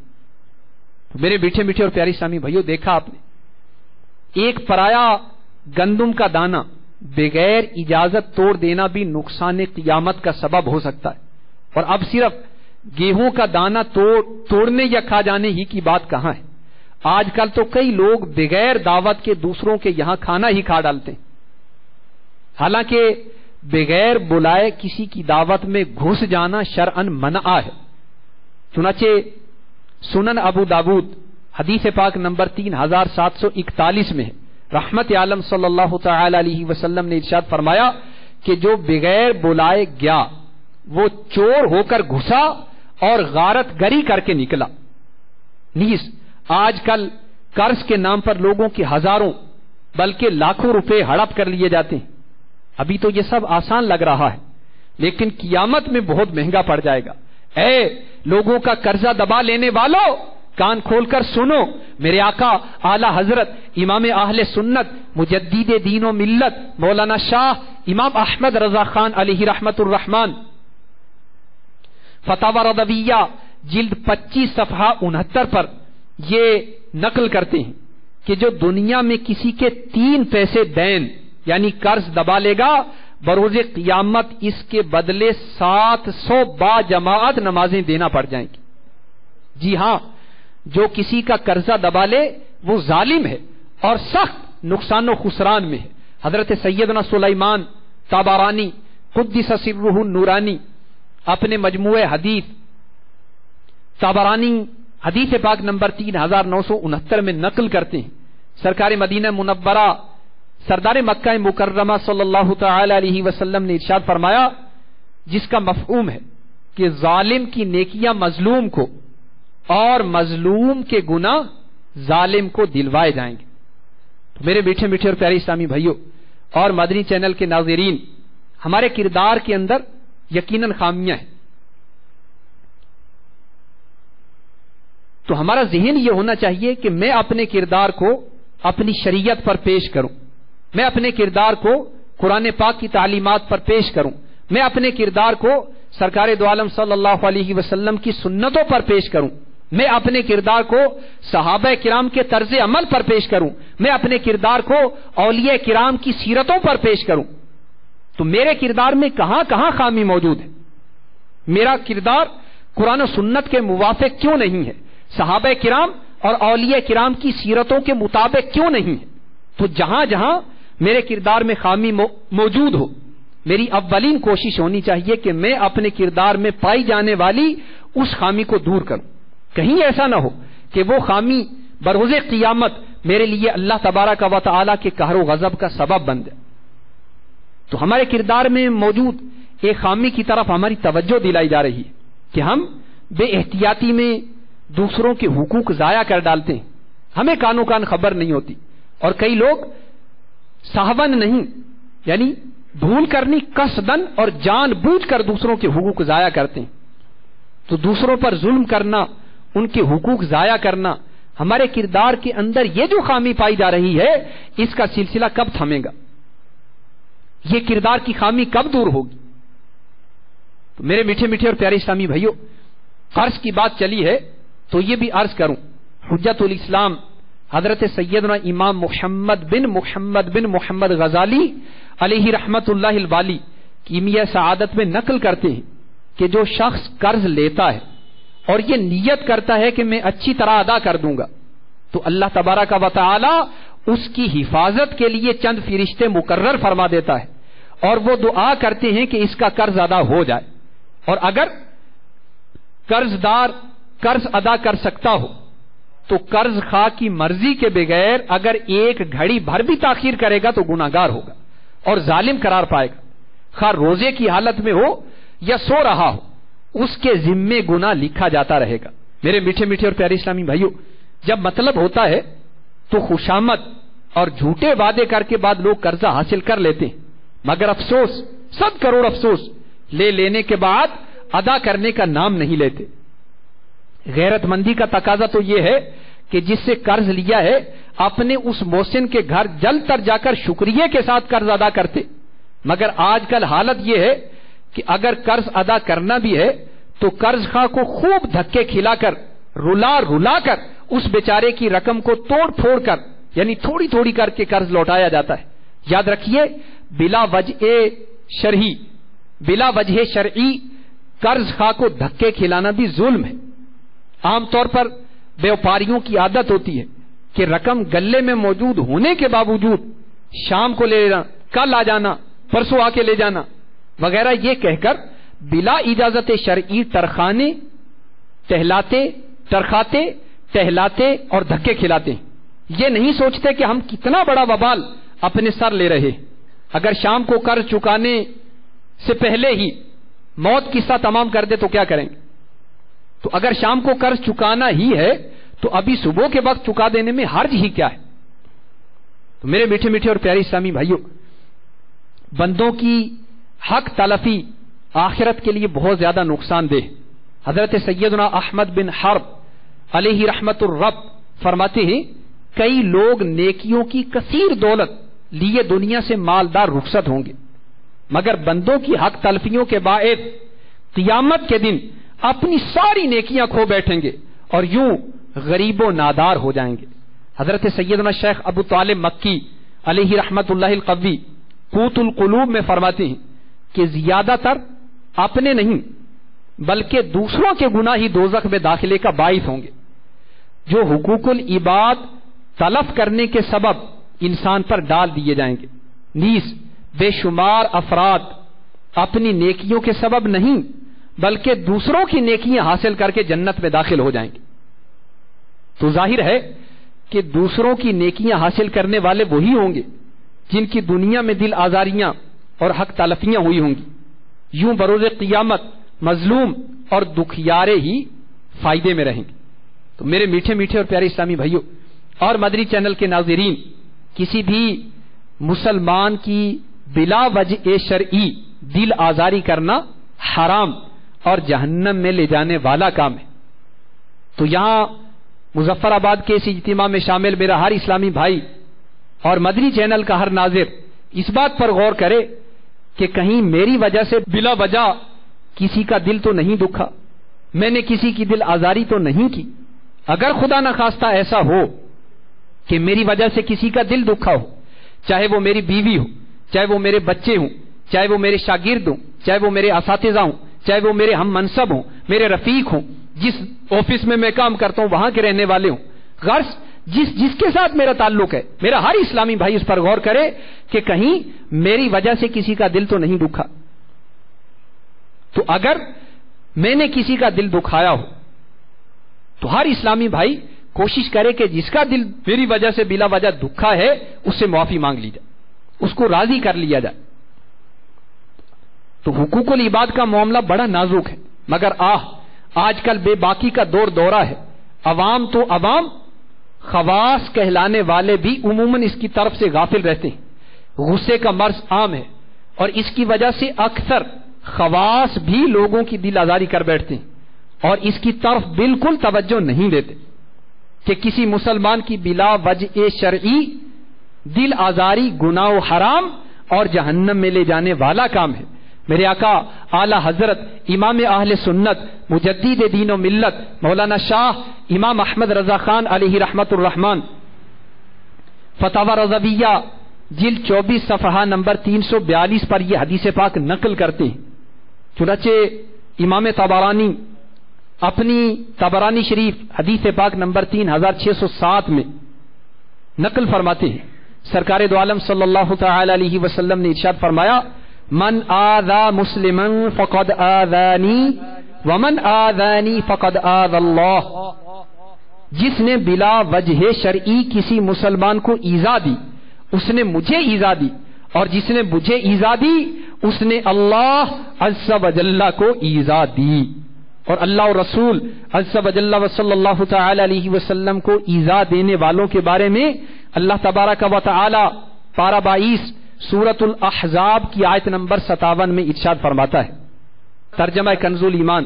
میرے میٹھے میٹھے اور پیارے اسلامی بھائیوں، دیکھا آپ نے ایک پرایا گندم کا دانہ بغیر اجازت توڑ دینا بھی نقصان قیامت کا سبب ہو سکتا ہے، اور اب صرف گیہوں کا دانہ توڑنے یا کھا جانے ہی کی بات کہاں ہے. آج کل تو کئی لوگ بغیر دعوت کے دوسروں کے یہاں کھانا ہی کھا ڈالتے ہیں، حالانکہ بغیر بلائے کسی کی دعوت میں گھس جانا شرعن منع ہے. چنانچہ سنن ابو داود حدیث پاک نمبر 3741 میں ہے، رحمت عالم صلی اللہ تعالی علیہ وسلم نے ارشاد فرمایا کہ جو بغیر بلائے گیا وہ چور ہو کر گھسا اور غارت گری کر کے نکلا. نیز آج کل قرض کے نام پر لوگوں کے ہزاروں بلکہ لاکھوں روپے ہڑپ کر لیے جاتے ہیں. ابھی تو یہ سب آسان لگ رہا ہے، لیکن قیامت میں بہت مہنگا پڑ جائے گا. اے لوگوں کا قرضہ دبا لینے والوں، کان کھول کر سنو، میرے آقا اعلی حضرت امام اہل سنت مجدد دین و ملت مولانا شاہ امام احمد رضا خان علیہ رحمت الرحمان فتاوی رضویہ جلد 25 صفحہ 69 پر یہ نقل کرتے ہیں کہ جو دنیا میں کسی کے 3 پیسے دین یعنی قرض دبا لے گا، بروز قیامت اس کے بدلے 700 با جماعت نمازیں دینا پڑ جائیں گی. جی ہاں، جو کسی کا قرضہ دبا لے وہ ظالم ہے اور سخت نقصان و خسران میں ہے. حضرت سیدنا سلیمان طبرانی قدس سرہ النورانی اپنے مجموعہ حدیث طبرانی حدیث پاک نمبر 3969 میں نقل کرتے ہیں، سرکار مدینہ منورہ سردار مکہ مکرمہ صلی اللہ تعالی علیہ وسلم نے ارشاد فرمایا، جس کا مفہوم ہے کہ ظالم کی نیکیاں مظلوم کو اور مظلوم کے گناہ ظالم کو دلوائے جائیں گے. تو میرے میٹھے میٹھے اور پیارے اسلامی بھائیوں اور مدنی چینل کے ناظرین، ہمارے کردار کے اندر یقیناً خامیاں ہیں. تو ہمارا ذہن یہ ہونا چاہیے کہ میں اپنے کردار کو اپنی شریعت پر پیش کروں، میں اپنے کردار کو قرآن پاک کی تعلیمات پر پیش کروں، میں اپنے کردار کو سرکار دو عالم صلی اللہ علیہ وسلم کی سنتوں پر پیش کروں، میں اپنے کردار کو صحابہ کرام کے طرز عمل پر پیش کروں، میں اپنے کردار کو اولیاء کرام کی سیرتوں پر پیش کروں. تو میرے کردار میں کہاں کہاں خامی موجود ہے؟ میرا کردار قرآن و سنت کے موافق کیوں نہیں ہے؟ صحابہ کرام اور اولیاء کرام کی سیرتوں کے مطابق کیوں نہیں ہے؟ تو جہاں جہاں میرے کردار میں خامی موجود ہو، میری اولین کوشش ہونی چاہیے کہ میں اپنے کردار میں پائی جانے والی اس خامی کو دور کروں. کہیں ایسا نہ ہو کہ وہ خامی بروز قیامت میرے لیے اللہ تبارک و تعالی کے قہر و غضب کا سبب بن جائے. تو ہمارے کردار میں موجود ایک خامی کی طرف ہماری توجہ دلائی جا رہی ہے کہ ہم بے احتیاطی میں دوسروں کے حقوق ضائع کر ڈالتے ہیں، ہمیں کانوں کان خبر نہیں ہوتی. اور کئی لوگ سہون نہیں یعنی بھول کرنی قصدن اور جان بوجھ کر دوسروں کے حقوق ضائع کرتے ہیں. تو دوسروں پر ظلم کرنا، ان کے حقوق ضائع کرنا، ہمارے کردار کے اندر یہ جو خامی پائی جا رہی ہے، اس کا سلسلہ کب تھمے گا؟ یہ کردار کی خامی کب دور ہوگی؟ تو میرے میٹھے میٹھے اور پیارے اسلامی بھائیوں، قرض کی بات چلی ہے تو یہ بھی عرض کروں، حجت الاسلام حضرت سیدنا امام محمد بن محمد غزالی علیہ رحمت اللہ الوالی کیمیہ سعادت میں نقل کرتے ہیں کہ جو شخص قرض لیتا ہے اور یہ نیت کرتا ہے کہ میں اچھی طرح ادا کر دوں گا، تو اللہ تبارک و تعالی اس کی حفاظت کے لیے چند فرشتے مقرر فرما دیتا ہے اور وہ دعا کرتے ہیں کہ اس کا قرض ادا ہو جائے. اور اگر قرض دار قرض ادا کر سکتا ہو تو قرض خواہ کی مرضی کے بغیر اگر ایک گھڑی بھر بھی تاخیر کرے گا تو گناہگار ہوگا اور ظالم قرار پائے گا. خواہ روزے کی حالت میں ہو یا سو رہا ہو، اس کے ذمے گناہ لکھا جاتا رہے گا. میرے میٹھے میٹھے اور پیارے اسلامی بھائیوں، جب مطلب ہوتا ہے تو خوشامد اور جھوٹے وعدے کر کے بعد لوگ قرضہ حاصل کر لیتے ہیں، مگر افسوس، 100 کروڑ افسوس، لے لینے کے بعد ادا کرنے کا نام نہیں لیتے. غیرت مندی کا تقاضا تو یہ ہے کہ جس سے قرض لیا ہے اپنے اس محسن کے گھر جل کر جا کر شکریہ کے ساتھ قرض ادا کرتے، مگر آج کل حالت یہ ہے کہ اگر قرض ادا کرنا بھی ہے تو قرض خواہ کو خوب دھکے کھلا کر رلا کر اس بیچارے کی رقم کو توڑ پھوڑ کر یعنی تھوڑی تھوڑی کر کے قرض لوٹایا جاتا ہے۔ یاد رکھیے بلا وجہ شرعی قرض خواہ کو دھکے کھلانا بھی ظلم ہے۔ عام طور پر بیوپاریوں کی عادت ہوتی ہے کہ رقم گلے میں موجود ہونے کے باوجود شام کو لے لینا، کل آ جانا، پرسوں آ کے لے جانا وغیرہ یہ کہہ کر بلا اجازت شرعی ٹہلاتے اور دھکے کھلاتے ہیں۔ یہ نہیں سوچتے کہ ہم کتنا بڑا وبال اپنے سر لے رہے۔ اگر شام کو قرض چکانے سے پہلے ہی موت قصہ تمام کر دے تو کیا کریں گے؟ تو اگر شام کو قرض چکانا ہی ہے تو ابھی صبح کے وقت چکا دینے میں حرج ہی کیا ہے؟ تو میرے میٹھے میٹھے اور پیارے اسلامی بھائیوں، بندوں کی حق تلفی آخرت کے لیے بہت زیادہ نقصان دہ۔ حضرت سیدنا احمد بن حرب علیہ رحمت الرب فرماتے ہیں کئی لوگ نیکیوں کی کثیر دولت لیے دنیا سے مالدار رخصت ہوں گے، مگر بندوں کی حق تلفیوں کے باعث قیامت کے دن اپنی ساری نیکیاں کھو بیٹھیں گے اور یوں غریب و نادار ہو جائیں گے۔ حضرت سیدنا شیخ ابو طالب مکی علیہ رحمت اللہ القوی قوت القلوب میں فرماتے ہیں کہ زیادہ تر اپنے نہیں بلکہ دوسروں کے گناہ ہی دوزخ میں داخلے کا باعث ہوں گے۔ جو حقوق العباد تلف کرنے کے سبب انسان پر ڈال دیے جائیں گے، نیز بے شمار افراد اپنی نیکیوں کے سبب نہیں بلکہ دوسروں کی نیکیاں حاصل کر کے جنت میں داخل ہو جائیں گے۔ تو ظاہر ہے کہ دوسروں کی نیکیاں حاصل کرنے والے وہی ہوں گے جن کی دنیا میں دل آزاریاں اور حق تلفیاں ہوئی ہوں گی۔ یوں بروز قیامت مظلوم اور دکھیارے ہی فائدے میں رہیں گے۔ تو میرے میٹھے میٹھے اور پیارے اسلامی بھائیوں اور مدنی چینل کے ناظرین، کسی بھی مسلمان کی بلا وجہ شرعی دل آزاری کرنا حرام اور جہنم میں لے جانے والا کام ہے۔ تو یہاں مظفر آباد کے اس اجتماع میں شامل میرا ہر اسلامی بھائی اور مدنی چینل کا ہر ناظر اس بات پر غور کرے کہ کہیں میری وجہ سے بلا وجہ کسی کا دل تو نہیں دکھا، میں نے کسی کی دل آزاری تو نہیں کی۔ اگر خدا نہ خواستہ ایسا ہو کہ میری وجہ سے کسی کا دل دکھا ہو، چاہے وہ میری بیوی ہو، چاہے وہ میرے بچے ہوں، چاہے وہ میرے شاگرد ہوں، چاہے وہ میرے اساتذہ ہوں، چاہے وہ میرے ہم منصب ہوں، میرے رفیق ہوں، جس آفس میں میں کام کرتا ہوں وہاں کے رہنے والے ہوں، غرض جس کے ساتھ میرا تعلق ہے، میرا ہر اسلامی بھائی اس پر غور کرے کہ کہیں میری وجہ سے کسی کا دل تو نہیں دکھا۔ تو اگر میں نے کسی کا دل دکھایا ہو تو ہر اسلامی بھائی کوشش کرے کہ جس کا دل میری وجہ سے بلا وجہ دکھا ہے اس سے معافی مانگ لی جائے، اس کو راضی کر لیا جائے۔ تو حقوق العباد کا معاملہ بڑا نازک ہے، مگر آج کل بے باکی کا دورہ ہے۔ عوام تو عوام، خواص کہلانے والے بھی عموماً اس کی طرف سے غافل رہتے ہیں۔ غصے کا مرض عام ہے اور اس کی وجہ سے اکثر خواص بھی لوگوں کی دل آزاری کر بیٹھتے ہیں اور اس کی طرف بالکل توجہ نہیں دیتے کہ کسی مسلمان کی بلا وجہ شرعی دل آزاری گناہ و حرام اور جہنم میں لے جانے والا کام ہے۔ میرے آقا اعلی حضرت امام اہل سنت مجدد دین و ملت مولانا شاہ امام احمد رضا خان علیہ رحمت الرحمن فتاوی رضویہ جلد 24 صفحہ نمبر 342 پر یہ حدیث پاک نقل کرتے ہیں۔ چنانچہ امام طبرانی اپنی طبرانی شریف حدیث پاک نمبر 3607 میں نقل فرماتے ہیں، سرکار دو عالم صلی اللہ تعالی علیہ وسلم نے ارشاد فرمایا، من آذى مسلما فقد آذانی ومن آذانی فقد آذى اللہ۔ جس نے بلا وجہ شرعی کسی مسلمان کو ایذا دی اس نے مجھے ایذا دی، اور جس نے مجھے ایذا دی اس نے اللہ عز و جل کو ایذا دی، اور اللہ و رسول عز و جل و صلی اللہ تعالی علیہ وسلم کو ایذا دینے والوں کے بارے میں اللہ تبارک و تعالی پارہ 22 سورۃ الاحزاب کی آیت نمبر 57 میں ارشاد فرماتا ہے، ترجمہ کنز الایمان،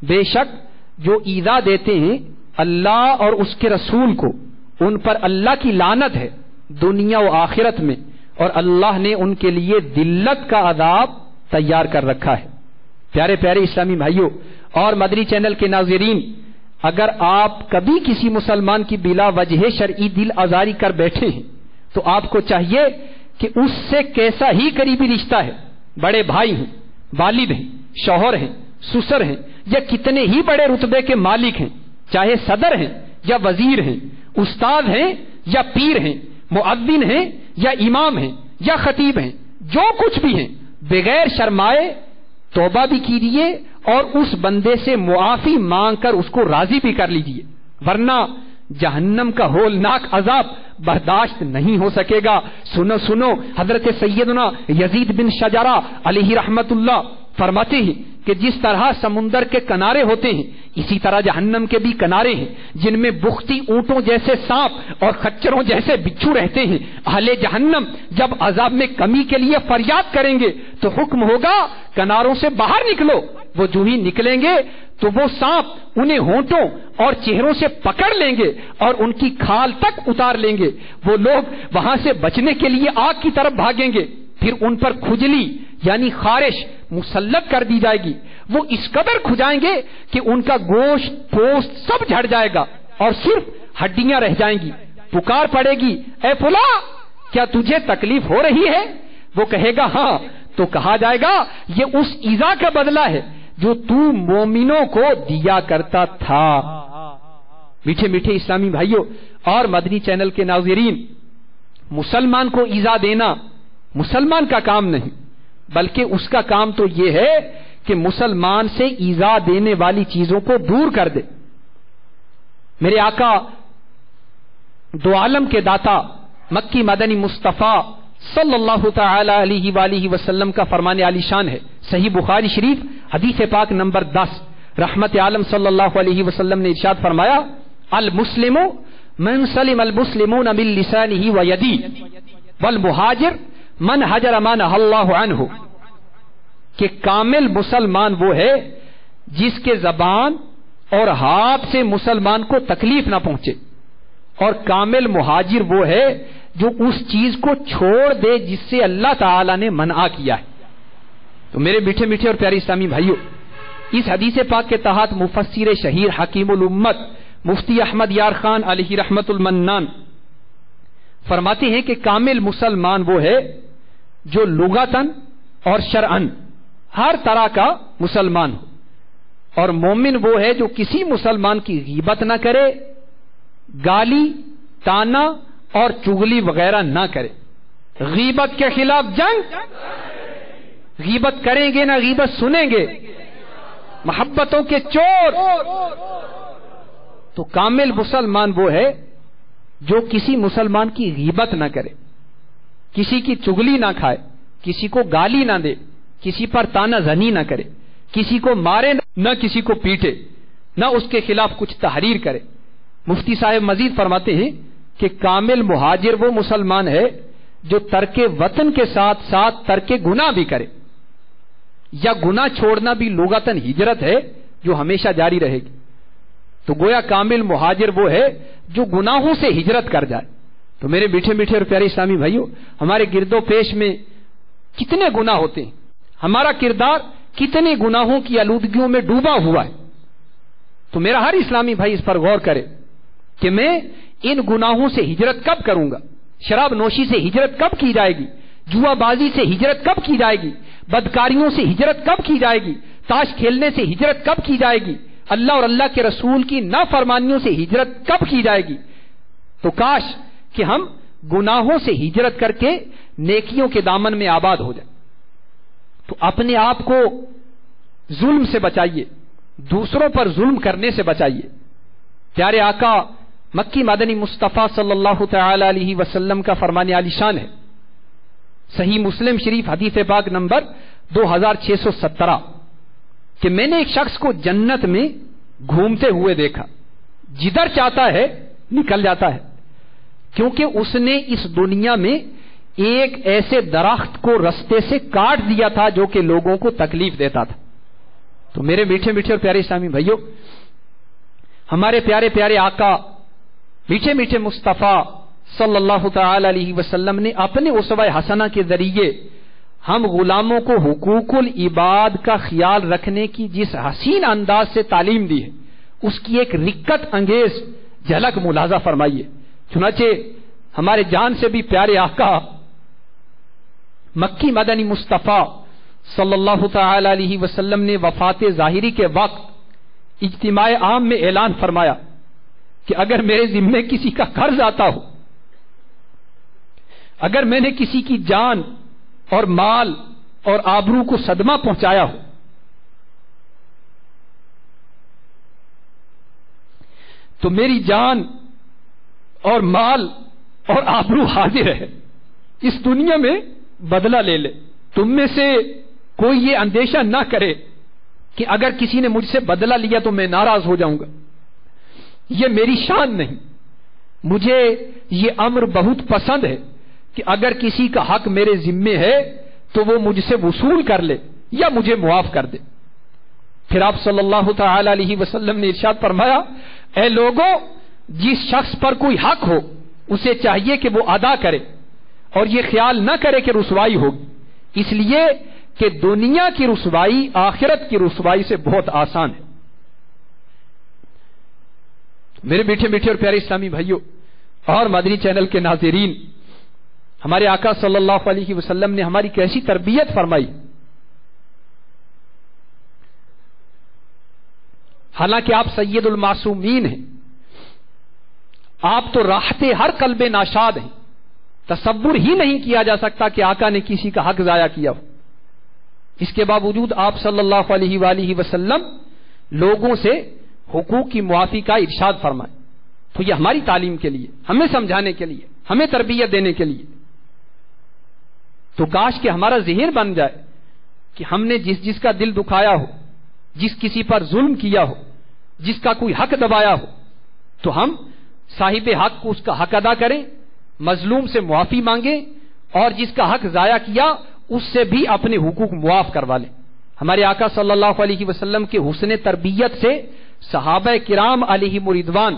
بے شک جو ایذا دیتے ہیں اللہ اور اس کے رسول کو، ان پر اللہ کی لعنت ہے دنیا و آخرت میں، اور اللہ نے ان کے لیے ذلت کا عذاب تیار کر رکھا ہے۔ پیارے پیارے اسلامی بھائیوں اور مدنی چینل کے ناظرین، اگر آپ کبھی کسی مسلمان کی بلا وجہ شرعی دل آزاری کر بیٹھے ہیں تو آپ کو چاہیے کہ اس سے کیسا ہی قریبی رشتہ ہے، بڑے بھائی ہیں، والد ہیں، شوہر ہیں، سسر ہیں، یا کتنے ہی بڑے رتبے کے مالک ہیں، چاہے صدر ہیں یا وزیر ہیں، استاد ہیں یا پیر ہیں، مؤذن ہیں یا امام ہیں یا خطیب ہیں، جو کچھ بھی ہیں، بغیر شرمائے توبہ بھی کیجیے اور اس بندے سے معافی مانگ کر اس کو راضی بھی کر لیجیے، ورنہ جہنم کا ہولناک عذاب برداشت نہیں ہو سکے گا۔ سنو سنو، حضرت سیدنا یزید بن شجرہ علیہ رحمت اللہ فرماتے ہیں کہ جس طرح سمندر کے کنارے ہوتے ہیں اسی طرح جہنم کے بھی کنارے ہیں، جن میں بختی اونٹوں جیسے سانپ اور خچروں جیسے بچھو رہتے ہیں۔ اہل جہنم جب عذاب میں کمی کے لیے فریاد کریں گے تو حکم ہوگا کناروں سے باہر نکلو، وہ جو ہی نکلیں گے تو وہ سانپ انہیں ہونٹوں اور چہروں سے پکڑ لیں گے اور ان کی کھال تک اتار لیں گے۔ وہ لوگ وہاں سے بچنے کے لیے آگ کی طرف بھاگیں گے، پھر ان پر کھجلی یعنی خارش مسلط کر دی جائے گی، وہ اس قدر کھجائیں گے کہ ان کا گوشت پوست سب جھڑ جائے گا اور صرف ہڈیاں رہ جائیں گی۔ پکار پڑے گی، اے فلاں کیا تجھے تکلیف ہو رہی ہے؟ وہ کہے گا ہاں، تو کہا جائے گا یہ اس ایذا کا بدلہ ہے جو تو مومنوں کو دیا کرتا تھا۔ میٹھے میٹھے اسلامی بھائیوں اور مدنی چینل کے ناظرین، مسلمان کو ایذا دینا مسلمان کا کام نہیں، بلکہ اس کا کام تو یہ ہے کہ مسلمان سے ایذا دینے والی چیزوں کو دور کر دے۔ میرے آقا دو عالم کے داتا مکی مدنی مصطفیٰ صلی اللہ تعالی علیہ وآلہ وسلم کا فرمان عالی شان ہے، صحیح بخاری شریف حدیث پاک نمبر 10، رحمت عالم صلی اللہ علیہ وسلم نے ارشاد فرمایا، المسلم من سلم المسلمون من لسانه ويده والمہاجر من حجر ما نهى اللہ عنہ، کہ کامل مسلمان وہ ہے جس کے زبان اور ہاتھ سے مسلمان کو تکلیف نہ پہنچے، اور کامل مہاجر وہ ہے جو اس چیز کو چھوڑ دے جس سے اللہ تعالی نے منع کیا ہے۔ تو میرے میٹھے میٹھے اور پیارے اسلامی بھائیوں، اس حدیث پاک کے تحت مفسر شہیر حکیم الامت مفتی احمد یار خان علیہ رحمت المنان فرماتے ہیں کہ کامل مسلمان وہ ہے جو لغتاً اور شرعاً ہر طرح کا مسلمان ہو، اور مومن وہ ہے جو کسی مسلمان کی غیبت نہ کرے، گالی تانا اور چغلی وغیرہ نہ کرے۔ غیبت کے خلاف جنگ، غیبت کریں گے نہ غیبت سنیں گے، محبتوں کے چور۔ تو کامل مسلمان وہ ہے جو کسی مسلمان کی غیبت نہ کرے، کسی کی چغلی نہ کھائے، کسی کو گالی نہ دے، کسی پر تانا زنی نہ کرے، کسی کو مارے نہ کسی کو پیٹے، نہ اس کے خلاف کچھ تحریر کرے۔ مفتی صاحب مزید فرماتے ہیں کہ کامل مہاجر وہ مسلمان ہے جو ترک وطن کے ساتھ ساتھ ترک گناہ بھی کرے، یا گناہ چھوڑنا بھی لغتاً ہجرت ہے جو ہمیشہ جاری رہے گی۔ تو گویا کامل مہاجر وہ ہے جو گناہوں سے ہجرت کر جائے۔ تو میرے میٹھے میٹھے اور پیارے اسلامی بھائیوں، ہمارے گرد و پیش میں کتنے گناہ ہوتے ہیں، ہمارا کردار کتنے گناہوں کی آلودگیوں میں ڈوبا ہوا ہے۔ تو میرا ہر اسلامی بھائی اس پر غور کرے کہ میں ان گناہوں سے ہجرت کب کروں گا، شراب نوشی سے ہجرت کب کی جائے گی، جوا بازی سے ہجرت کب کی جائے گی، بدکاریوں سے ہجرت کب کی جائے گی، تاش کھیلنے سے ہجرت کب کی جائے گی، اللہ اور اللہ کے رسول کی نافرمانیوں سے ہجرت کب کی جائے گی۔ تو کاش کہ ہم گناہوں سے ہجرت کر کے نیکیوں کے دامن میں آباد ہو جائیں۔ تو اپنے آپ کو ظلم سے بچائیے، دوسروں پر ظلم کرنے سے بچائیے۔ پیارے آقا مکی مدنی مصطفیٰ صلی اللہ تعالی علیہ وسلم کا فرمان عالی شان ہے، صحیح مسلم شریف حدیث پاک نمبر 2617، کہ میں نے ایک شخص کو جنت میں گھومتے ہوئے دیکھا، جدھر چاہتا ہے نکل جاتا ہے، کیونکہ اس نے اس دنیا میں ایک ایسے درخت کو رستے سے کاٹ دیا تھا جو کہ لوگوں کو تکلیف دیتا تھا۔ تو میرے میٹھے میٹھے اور پیارے اسلامی بھائیوں، ہمارے پیارے پیارے آقا میٹھے میٹھے مصطفیٰ صلی اللہ تعالی علیہ وسلم نے اپنے اسوہ حسنہ کے ذریعے ہم غلاموں کو حقوق العباد کا خیال رکھنے کی جس حسین انداز سے تعلیم دی ہے اس کی ایک رکت انگیز جھلک ملاحظہ فرمائیے. چنانچہ ہمارے جان سے بھی پیارے آقا مکی مدنی مصطفیٰ صلی اللہ تعالی علیہ وسلم نے وفات ظاہری کے وقت اجتماع عام میں اعلان فرمایا کہ اگر میرے ذمے کسی کا قرض آتا ہو، اگر میں نے کسی کی جان اور مال اور آبرو کو صدمہ پہنچایا ہو، تو میری جان اور مال اور آبرو حاضر ہے، اس دنیا میں بدلہ لے لے. تم میں سے کوئی یہ اندیشہ نہ کرے کہ اگر کسی نے مجھ سے بدلہ لیا تو میں ناراض ہو جاؤں گا. یہ میری شان نہیں. مجھے یہ امر بہت پسند ہے کہ اگر کسی کا حق میرے ذمے ہے تو وہ مجھ سے وصول کر لے یا مجھے معاف کر دے. پھر آپ صلی اللہ تعالی علیہ وسلم نے ارشاد فرمایا، اے لوگوں، جس شخص پر کوئی حق ہو اسے چاہیے کہ وہ ادا کرے اور یہ خیال نہ کرے کہ رسوائی ہوگی، اس لیے کہ دنیا کی رسوائی آخرت کی رسوائی سے بہت آسان ہے. میرے میٹھے میٹھے اور پیارے اسلامی بھائیوں اور مدنی چینل کے ناظرین، ہمارے آقا صلی اللہ علیہ وسلم نے ہماری کیسی تربیت فرمائی. حالانکہ آپ سید المعصومین ہیں، آپ تو راحت ہر قلب ناشاد ہیں. تصور ہی نہیں کیا جا سکتا کہ آقا نے کسی کا حق ضائع کیا ہو. اس کے باوجود آپ صلی اللہ علیہ وآلہ وسلم لوگوں سے حقوق کی معافی کا ارشاد فرمائے. تو یہ ہماری تعلیم کے لیے، ہمیں سمجھانے کے لیے، ہمیں تربیت دینے کے لیے. تو کاش کہ ہمارا ذہن بن جائے کہ ہم نے جس کا دل دکھایا ہو، جس کسی پر ظلم کیا ہو، جس کا کوئی حق دبایا ہو، تو ہم صاحب حق کو اس کا حق ادا کریں، مظلوم سے معافی مانگیں اور جس کا حق ضائع کیا اس سے بھی اپنے حقوق معاف کروا لیں. ہمارے آقا صلی اللہ علیہ وسلم کے حسن تربیت سے صحابہ کرام علیہ رضوان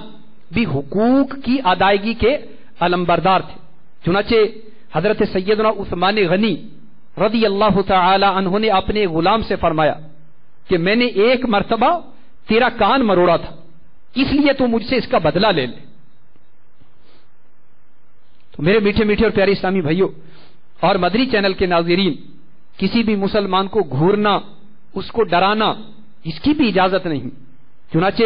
بھی حقوق کی ادائیگی کے علمبردار تھے. چنانچہ حضرت سیدنا عثمان غنی رضی اللہ تعالی عنہ نے اپنے غلام سے فرمایا کہ میں نے ایک مرتبہ تیرا کان مروڑا تھا، اس لیے تو مجھ سے اس کا بدلہ لے لے. تو میرے میٹھے میٹھے اور پیارے اسلامی بھائیوں اور مدنی چینل کے ناظرین، کسی بھی مسلمان کو گھورنا، اس کو ڈرانا، اس کی بھی اجازت نہیں. چنانچہ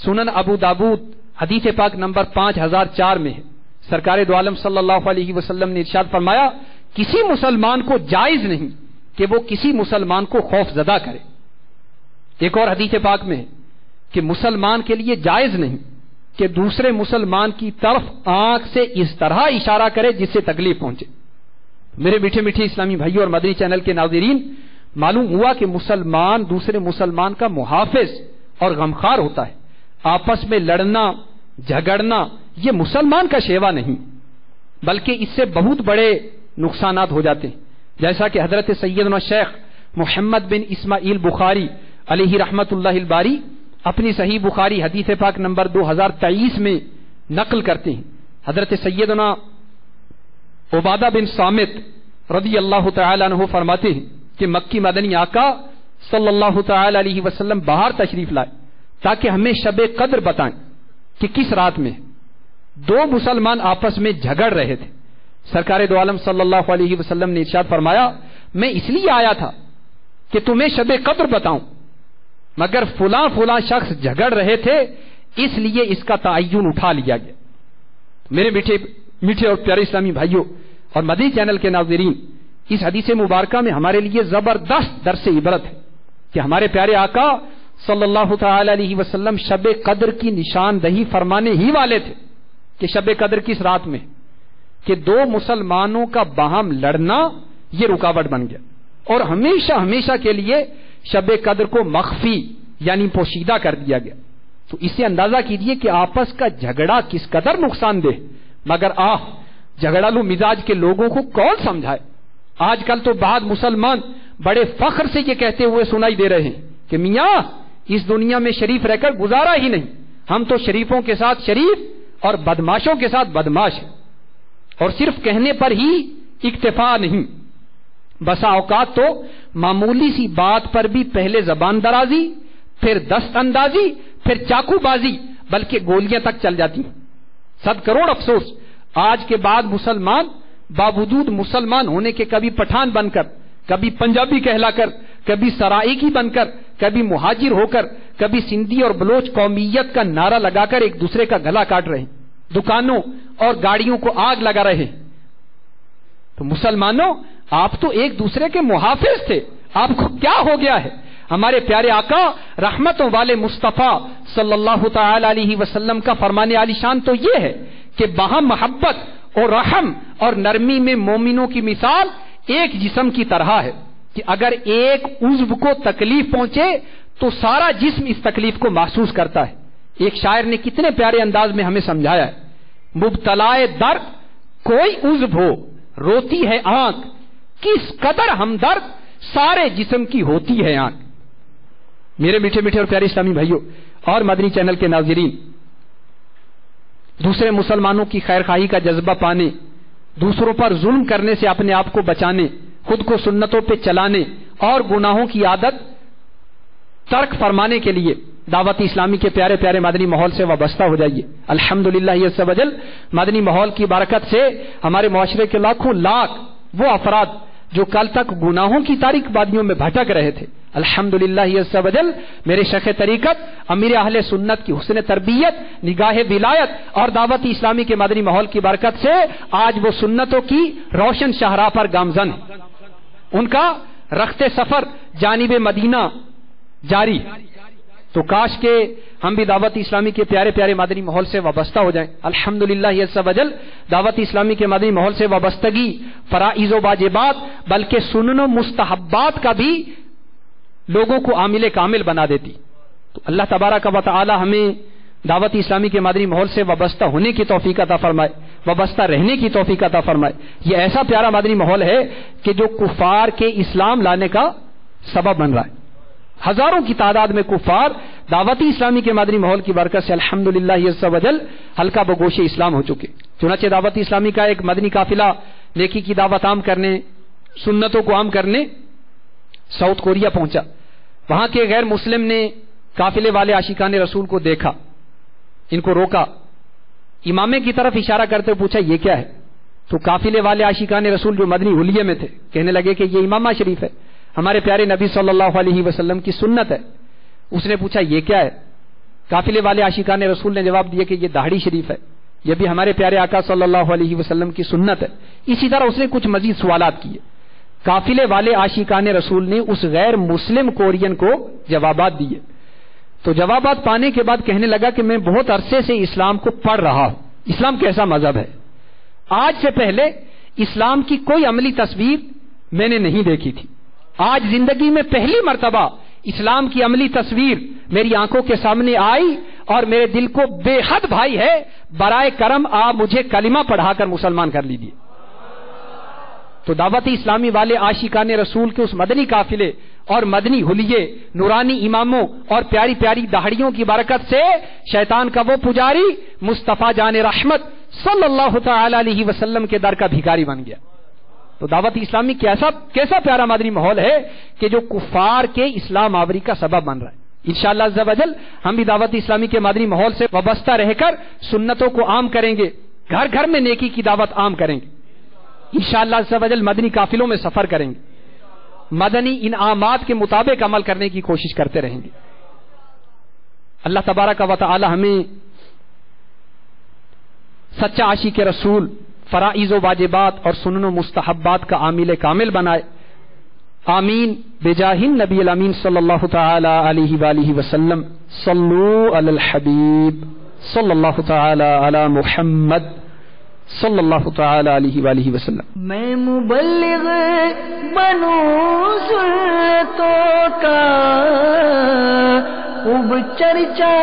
سنن ابو داود حدیث پاک نمبر 5004 میں ہے، سرکار دو عالم صلی اللہ علیہ وسلم نے ارشاد فرمایا، کسی مسلمان کو جائز نہیں کہ وہ کسی مسلمان کو خوف زدہ کرے. ایک اور حدیث پاک میں ہے کہ مسلمان کے لیے جائز نہیں کہ دوسرے مسلمان کی طرف آنکھ سے اس طرح اشارہ کرے جس سے تکلیف پہنچے. میرے میٹھے میٹھے اسلامی بھائیوں اور مدنی چینل کے ناظرین، معلوم ہوا کہ مسلمان دوسرے مسلمان کا محافظ اور غمخوار ہوتا ہے. آپس میں لڑنا جھگڑنا یہ مسلمان کا شیوا نہیں، بلکہ اس سے بہت بڑے نقصانات ہو جاتے ہیں. جیسا کہ حضرت سیدنا شیخ محمد بن اسماعیل بخاری علیہ رحمت اللہ الباری اپنی صحیح بخاری حدیث پاک نمبر 2023 میں نقل کرتے ہیں. حضرت سیدنا عبادہ بن صامت رضی اللہ تعالی عنہ فرماتے ہیں کہ مکی مدنی آقا صلی اللہ تعالی علیہ وسلم باہر تشریف لائے تاکہ ہمیں شب قدر بتائیں کہ کس رات میں. دو مسلمان آپس میں جھگڑ رہے تھے. سرکار دو عالم صلی اللہ علیہ وسلم نے ارشاد فرمایا، میں اس لیے آیا تھا کہ تمہیں شب قدر بتاؤں، مگر فلاں فلاں شخص جھگڑ رہے تھے اس لیے اس کا تعین اٹھا لیا گیا. میرے میٹھے اور پیارے اسلامی بھائیوں اور مدنی چینل کے ناظرین، اس حدیث مبارکہ میں ہمارے لیے زبردست درس عبرت ہے کہ ہمارے پیارے آقا صلی اللہ تعالی علیہ وسلم شب قدر کی نشاندہی فرمانے ہی والے تھے کہ شب قدر کس رات میں کہ دو مسلمانوں کا باہم لڑنا یہ رکاوٹ بن گیا اور ہمیشہ ہمیشہ کے لیے شب قدر کو مخفی یعنی پوشیدہ کر دیا گیا. تو اس سے اندازہ کیجئے کہ آپس کا جھگڑا کس قدر نقصان دہ، مگر جھگڑالو مزاج کے لوگوں کو کون سمجھائے. آج کل تو بعض مسلمان بڑے فخر سے یہ کہتے ہوئے سنائی دے رہے ہیں کہ میاں اس دنیا میں شریف رہ کر گزارا ہی نہیں، ہم تو شریفوں کے ساتھ شریف اور بدماشوں کے ساتھ بدماش ہیں، اور صرف کہنے پر ہی اکتفا نہیں، بسا اوقات تو معمولی سی بات پر بھی پہلے زبان درازی، پھر دست اندازی، پھر چاقو بازی، بلکہ گولیاں تک چل جاتی ہیں۔ 100 کروڑ افسوس، آج کے بعد مسلمان باوجود مسلمان ہونے کے کبھی پٹھان بن کر، کبھی پنجابی کہلا کر، کبھی سرائیکی بن کر، کبھی مہاجر ہو کر، کبھی سندھی اور بلوچ قومیت کا نعرہ لگا کر ایک دوسرے کا گلا کاٹ رہے ہیں، دکانوں اور گاڑیوں کو آگ لگا رہے ہیں۔ تو مسلمانوں، آپ تو ایک دوسرے کے محافظ تھے، آپ کو کیا ہو گیا ہے؟ ہمارے پیارے آقا رحمتوں والے مصطفیٰ صلی اللہ تعالی علیہ وسلم کا فرمان عالی شان تو یہ ہے کہ باہم محبت اور رحم اور نرمی میں مومنوں کی مثال ایک جسم کی طرح ہے کہ اگر ایک عضو کو تکلیف پہنچے تو سارا جسم اس تکلیف کو محسوس کرتا ہے۔ ایک شاعر نے کتنے پیارے انداز میں ہمیں سمجھایا ہے، مبتلائے درد کوئی عضو ہو روتی ہے آنکھ، کس قدر ہمدرد سارے جسم کی ہوتی ہے آنکھ۔ میرے میٹھے میٹھے اور پیارے اسلامی بھائیوں اور مدنی چینل کے ناظرین، دوسرے مسلمانوں کی خیر خواہی کا جذبہ پانے، دوسروں پر ظلم کرنے سے اپنے آپ کو بچانے، خود کو سنتوں پہ چلانے اور گناہوں کی عادت ترک فرمانے کے لیے دعوت اسلامی کے پیارے پیارے مدنی ماحول سے وابستہ ہو جائیے۔ الحمدللہ عز و جل مدنی ماحول کی برکت سے ہمارے معاشرے کے لاکھوں لاکھ وہ افراد جو کل تک گناہوں کی تاریک وادیوں میں بھٹک رہے تھے، الحمدللہ عز و جل میرے شیخ طریقت امیر اہل سنت کی حسن تربیت، نگاہ ولایت اور دعوت اسلامی کے مدنی ماحول کی برکت سے آج وہ سنتوں کی روشن شاہراہ پر گامزن ہے، ان کا رخت سفر جانب مدینہ جاری۔ تو کاش کہ ہم بھی دعوت اسلامی کے پیارے پیارے مدنی ماحول سے وابستہ ہو جائیں۔ الحمدللہ عز و جل دعوت اسلامی کے مدنی ماحول سے وابستگی فرائض و واجبات بلکہ سنن و مستحبات کا بھی لوگوں کو عامل کامل بنا دیتی۔ تو اللہ تبارک و تعالی ہمیں دعوت اسلامی کے مدنی ماحول سے وابستہ ہونے کی توفیق عطا فرمائے، وابستہ رہنے کی توفیق عطا فرمائے۔ یہ ایسا پیارا مدنی ماحول ہے کہ جو کفار کے اسلام لانے کا سبب بن رہا ہے۔ ہزاروں کی تعداد میں کفار دعوتی اسلامی کے مدنی ماحول کی برکت سے الحمدللہ عز و جل حلقہ بگوش اسلام ہو چکے۔ چنانچہ دعوت اسلامی کا ایک مدنی قافلہ نیکی کی دعوت عام کرنے، سنتوں کو عام کرنے ساؤتھ کوریا پہنچا۔ وہاں کے غیر مسلم نے قافلے والے عاشقان رسول کو دیکھا، ان کو روکا، امامے کی طرف اشارہ کرتے پوچھا یہ کیا ہے؟ تو قافلے والے عاشقان رسول جو مدنی حلیے میں تھے کہنے لگے کہ یہ امامہ شریف ہے، ہمارے پیارے نبی صلی اللہ علیہ وسلم کی سنت ہے۔ اس نے پوچھا یہ کیا ہے؟ قافلے والے عاشقان رسول نے جواب دیا کہ یہ داڑھی شریف ہے، یہ بھی ہمارے پیارے آقا صلی اللہ علیہ وسلم کی سنت ہے۔ اسی طرح اس نے کچھ مزید سوالات کیے۔ قافلے والے عاشقان رسول نے اس غیر مسلم کورین کو جوابات دیے۔ تو جوابات پانے کے بعد کہنے لگا کہ میں بہت عرصے سے اسلام کو پڑھ رہا ہوں، اسلام کیسا مذہب ہے، آج سے پہلے اسلام کی کوئی عملی تصویر میں نے نہیں دیکھی تھی، آج زندگی میں پہلی مرتبہ اسلام کی عملی تصویر میری آنکھوں کے سامنے آئی اور میرے دل کو بے حد بھائی ہے، برائے کرم آپ مجھے کلمہ پڑھا کر مسلمان کر لیجیے۔ تو دعوت اسلامی والے عاشقان رسول کے اس مدنی قافلے اور مدنی حلیے، نورانی اماموں اور پیاری پیاری داڑھیوں کی برکت سے شیطان کا وہ پجاری مصطفیٰ جان رحمت صلی اللہ تعالی علیہ وسلم کے در کا بھکاری بن گیا۔ تو دعوت اسلامی کیسا پیارا مدنی ماحول ہے کہ جو کفار کے اسلام آوری کا سبب بن رہا ہے۔ انشاءاللہ عز و جل ہم بھی دعوت اسلامی کے مدنی ماحول سے وابستہ رہ کر سنتوں کو عام کریں گے، گھر گھر میں نیکی کی دعوت عام کریں گے، انشاءاللہ عز و جل مدنی قافلوں میں سفر کریں گے، مدنی انعامات کے مطابق عمل کرنے کی کوشش کرتے رہیں گے۔ اللہ تبارک و تعالی ہمیں سچا عاشق رسول، فرائض و واجبات اور سنن و مستحبات کا عامل کامل بنائے، آمین بجاہ النبی الامین صلی اللہ تعالی علیہ وآلہ وسلم۔ صلو علی الحبیب صلی اللہ تعالی علی محمد صلی اللہ تعالی علیہ وآلہ وسلم۔ میں مبلغ بنوں سنتوں کا، خوب چرچا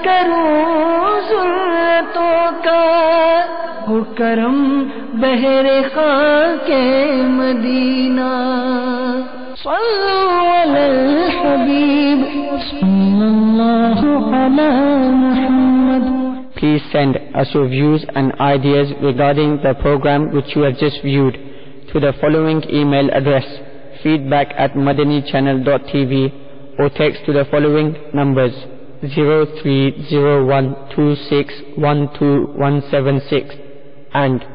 کروں سنتوں کا، ہو کرم بہر خاک مدینہ۔ صلو علی الحبیب صلی اللہ علی محمد۔ please send us your views and ideas regarding the program which you have just viewed to the following email address: feedback@madanichannel.tv, or text to the following numbers: 030126127176 and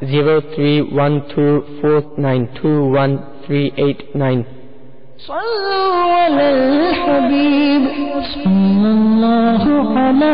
0312492139. صلوا على الحبيب صلى الله على